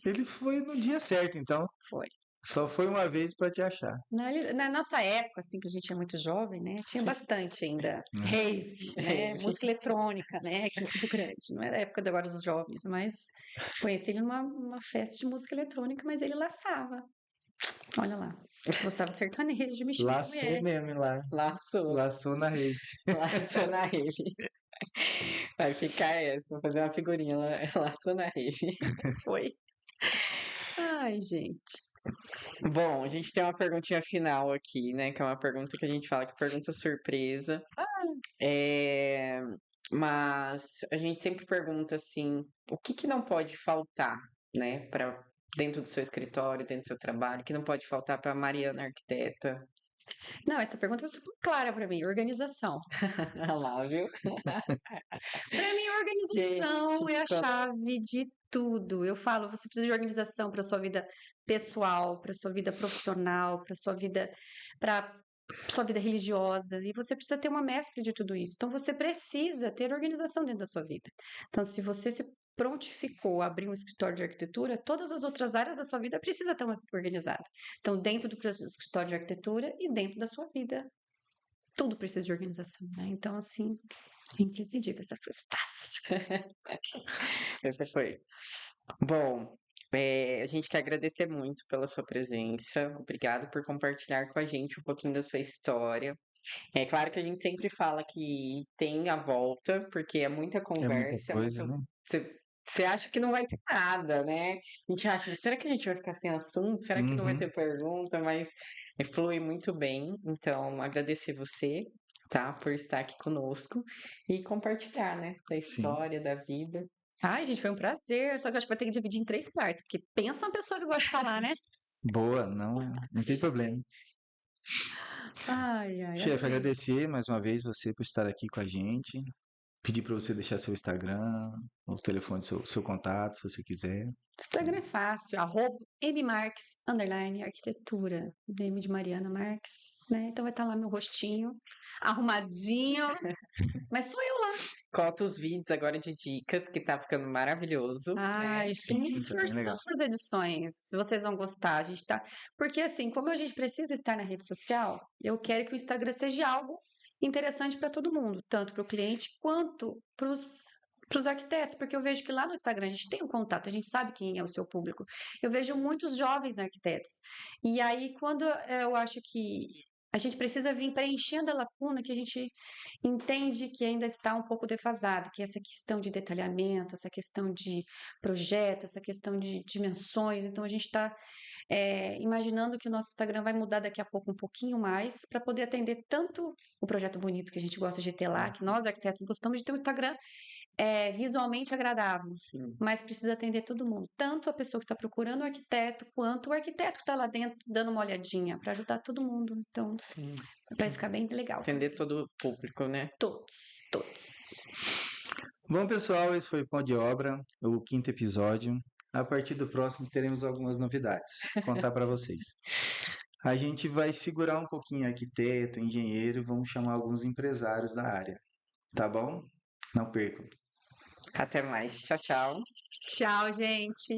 Ele foi no dia certo, então. Foi. Só foi uma vez pra te achar. Na nossa época, assim, que a gente é muito jovem, né? Tinha bastante ainda rave, né? Rave. Música eletrônica, né? Aqui em Campo Grande. Não é da época de agora dos jovens, mas conheci ele numa festa de música eletrônica, mas ele laçava. Olha lá. Gostava de sertanejo, me chama de Laçou mulher. mesmo lá. Laçou. Laçou na rede. Laçou na rave. Vai ficar essa. Vou fazer uma figurinha. Laçou na rave. Foi. Ai, gente. Bom, a gente tem uma perguntinha final aqui, né? Que é uma pergunta que a gente fala que é pergunta surpresa. Mas a gente sempre pergunta assim, o que não pode faltar, né? Para dentro do seu escritório, dentro do seu trabalho, que não pode faltar para Mariana arquiteta Não, essa pergunta é super clara para mim. Organização. Olha lá, viu? Para mim, organização Gente, é a chave de tudo. Eu falo, você precisa de organização para sua vida pessoal, para sua vida profissional, para sua vida religiosa, e você precisa ter uma mescla de tudo isso. Então, você precisa ter organização dentro da sua vida. Então, se você se prontificou a abrir um escritório de arquitetura, todas as outras áreas da sua vida precisa estar organizada. Então, dentro do escritório de arquitetura e dentro da sua vida, tudo precisa de organização, né? Então, assim, imprescindível. Essa foi fácil. Essa foi. Bom, a gente quer agradecer muito pela sua presença. Obrigado por compartilhar com a gente um pouquinho da sua história. É claro que a gente sempre fala que tem a volta, porque é muita É muita conversa, é coisa, muito. né? Você acha que não vai ter nada, né? A gente acha, será que a gente vai ficar sem assunto? Será que não vai Uhum. ter pergunta? Mas flui muito bem. Então, agradecer você, tá, por estar aqui conosco e compartilhar, né, da Sim. história, da vida. Ai, gente, foi um prazer. Só que eu acho que vai ter que dividir em 3 partes, porque pensa uma pessoa que gosta de falar, né? Boa, não tem problema. Ai, ai, Chefe, adorei. agradecer mais uma vez você por estar aqui com a gente. Pedir para você deixar seu Instagram, o telefone, seu contato, se você quiser. Instagram é fácil, @mmarques, arquitetura, M de Mariana Marques, né? Então vai estar lá meu rostinho, arrumadinho, mas sou eu lá. Cota os vídeos agora de dicas, que tá ficando maravilhoso, né? Ai, estou me Sim, tá bem legal. esforçando nas edições. Vocês vão gostar, a gente tá. Porque assim, como a gente precisa estar na rede social, eu quero que o Instagram seja algo interessante para todo mundo, tanto para o cliente quanto para os arquitetos, porque eu vejo que lá no Instagram a gente tem um contato, a gente sabe quem é o seu público. Eu vejo muitos jovens arquitetos. E aí, quando eu acho que a gente precisa vir preenchendo a lacuna que a gente entende que ainda está um pouco defasado, que é essa questão de detalhamento, essa questão de projeto, essa questão de dimensões. Então, a gente está imaginando que o nosso Instagram vai mudar daqui a pouco um pouquinho mais para poder atender tanto o projeto bonito que a gente gosta de ter lá, que nós arquitetos gostamos de ter um Instagram visualmente agradável, Sim. mas precisa atender todo mundo, tanto a pessoa que está procurando o arquiteto, quanto o arquiteto que está lá dentro dando uma olhadinha, para ajudar todo mundo. Então, Sim. vai ficar bem legal. Atender todo o público, né? Todos. Bom, pessoal, esse foi o Pão de Obra, o 5º episódio. A partir do próximo teremos algumas novidades. Vou contar para vocês. A gente vai segurar um pouquinho arquiteto, engenheiro e vamos chamar alguns empresários da área. Tá bom? Não percam. Até mais. Tchau, tchau. Tchau, gente.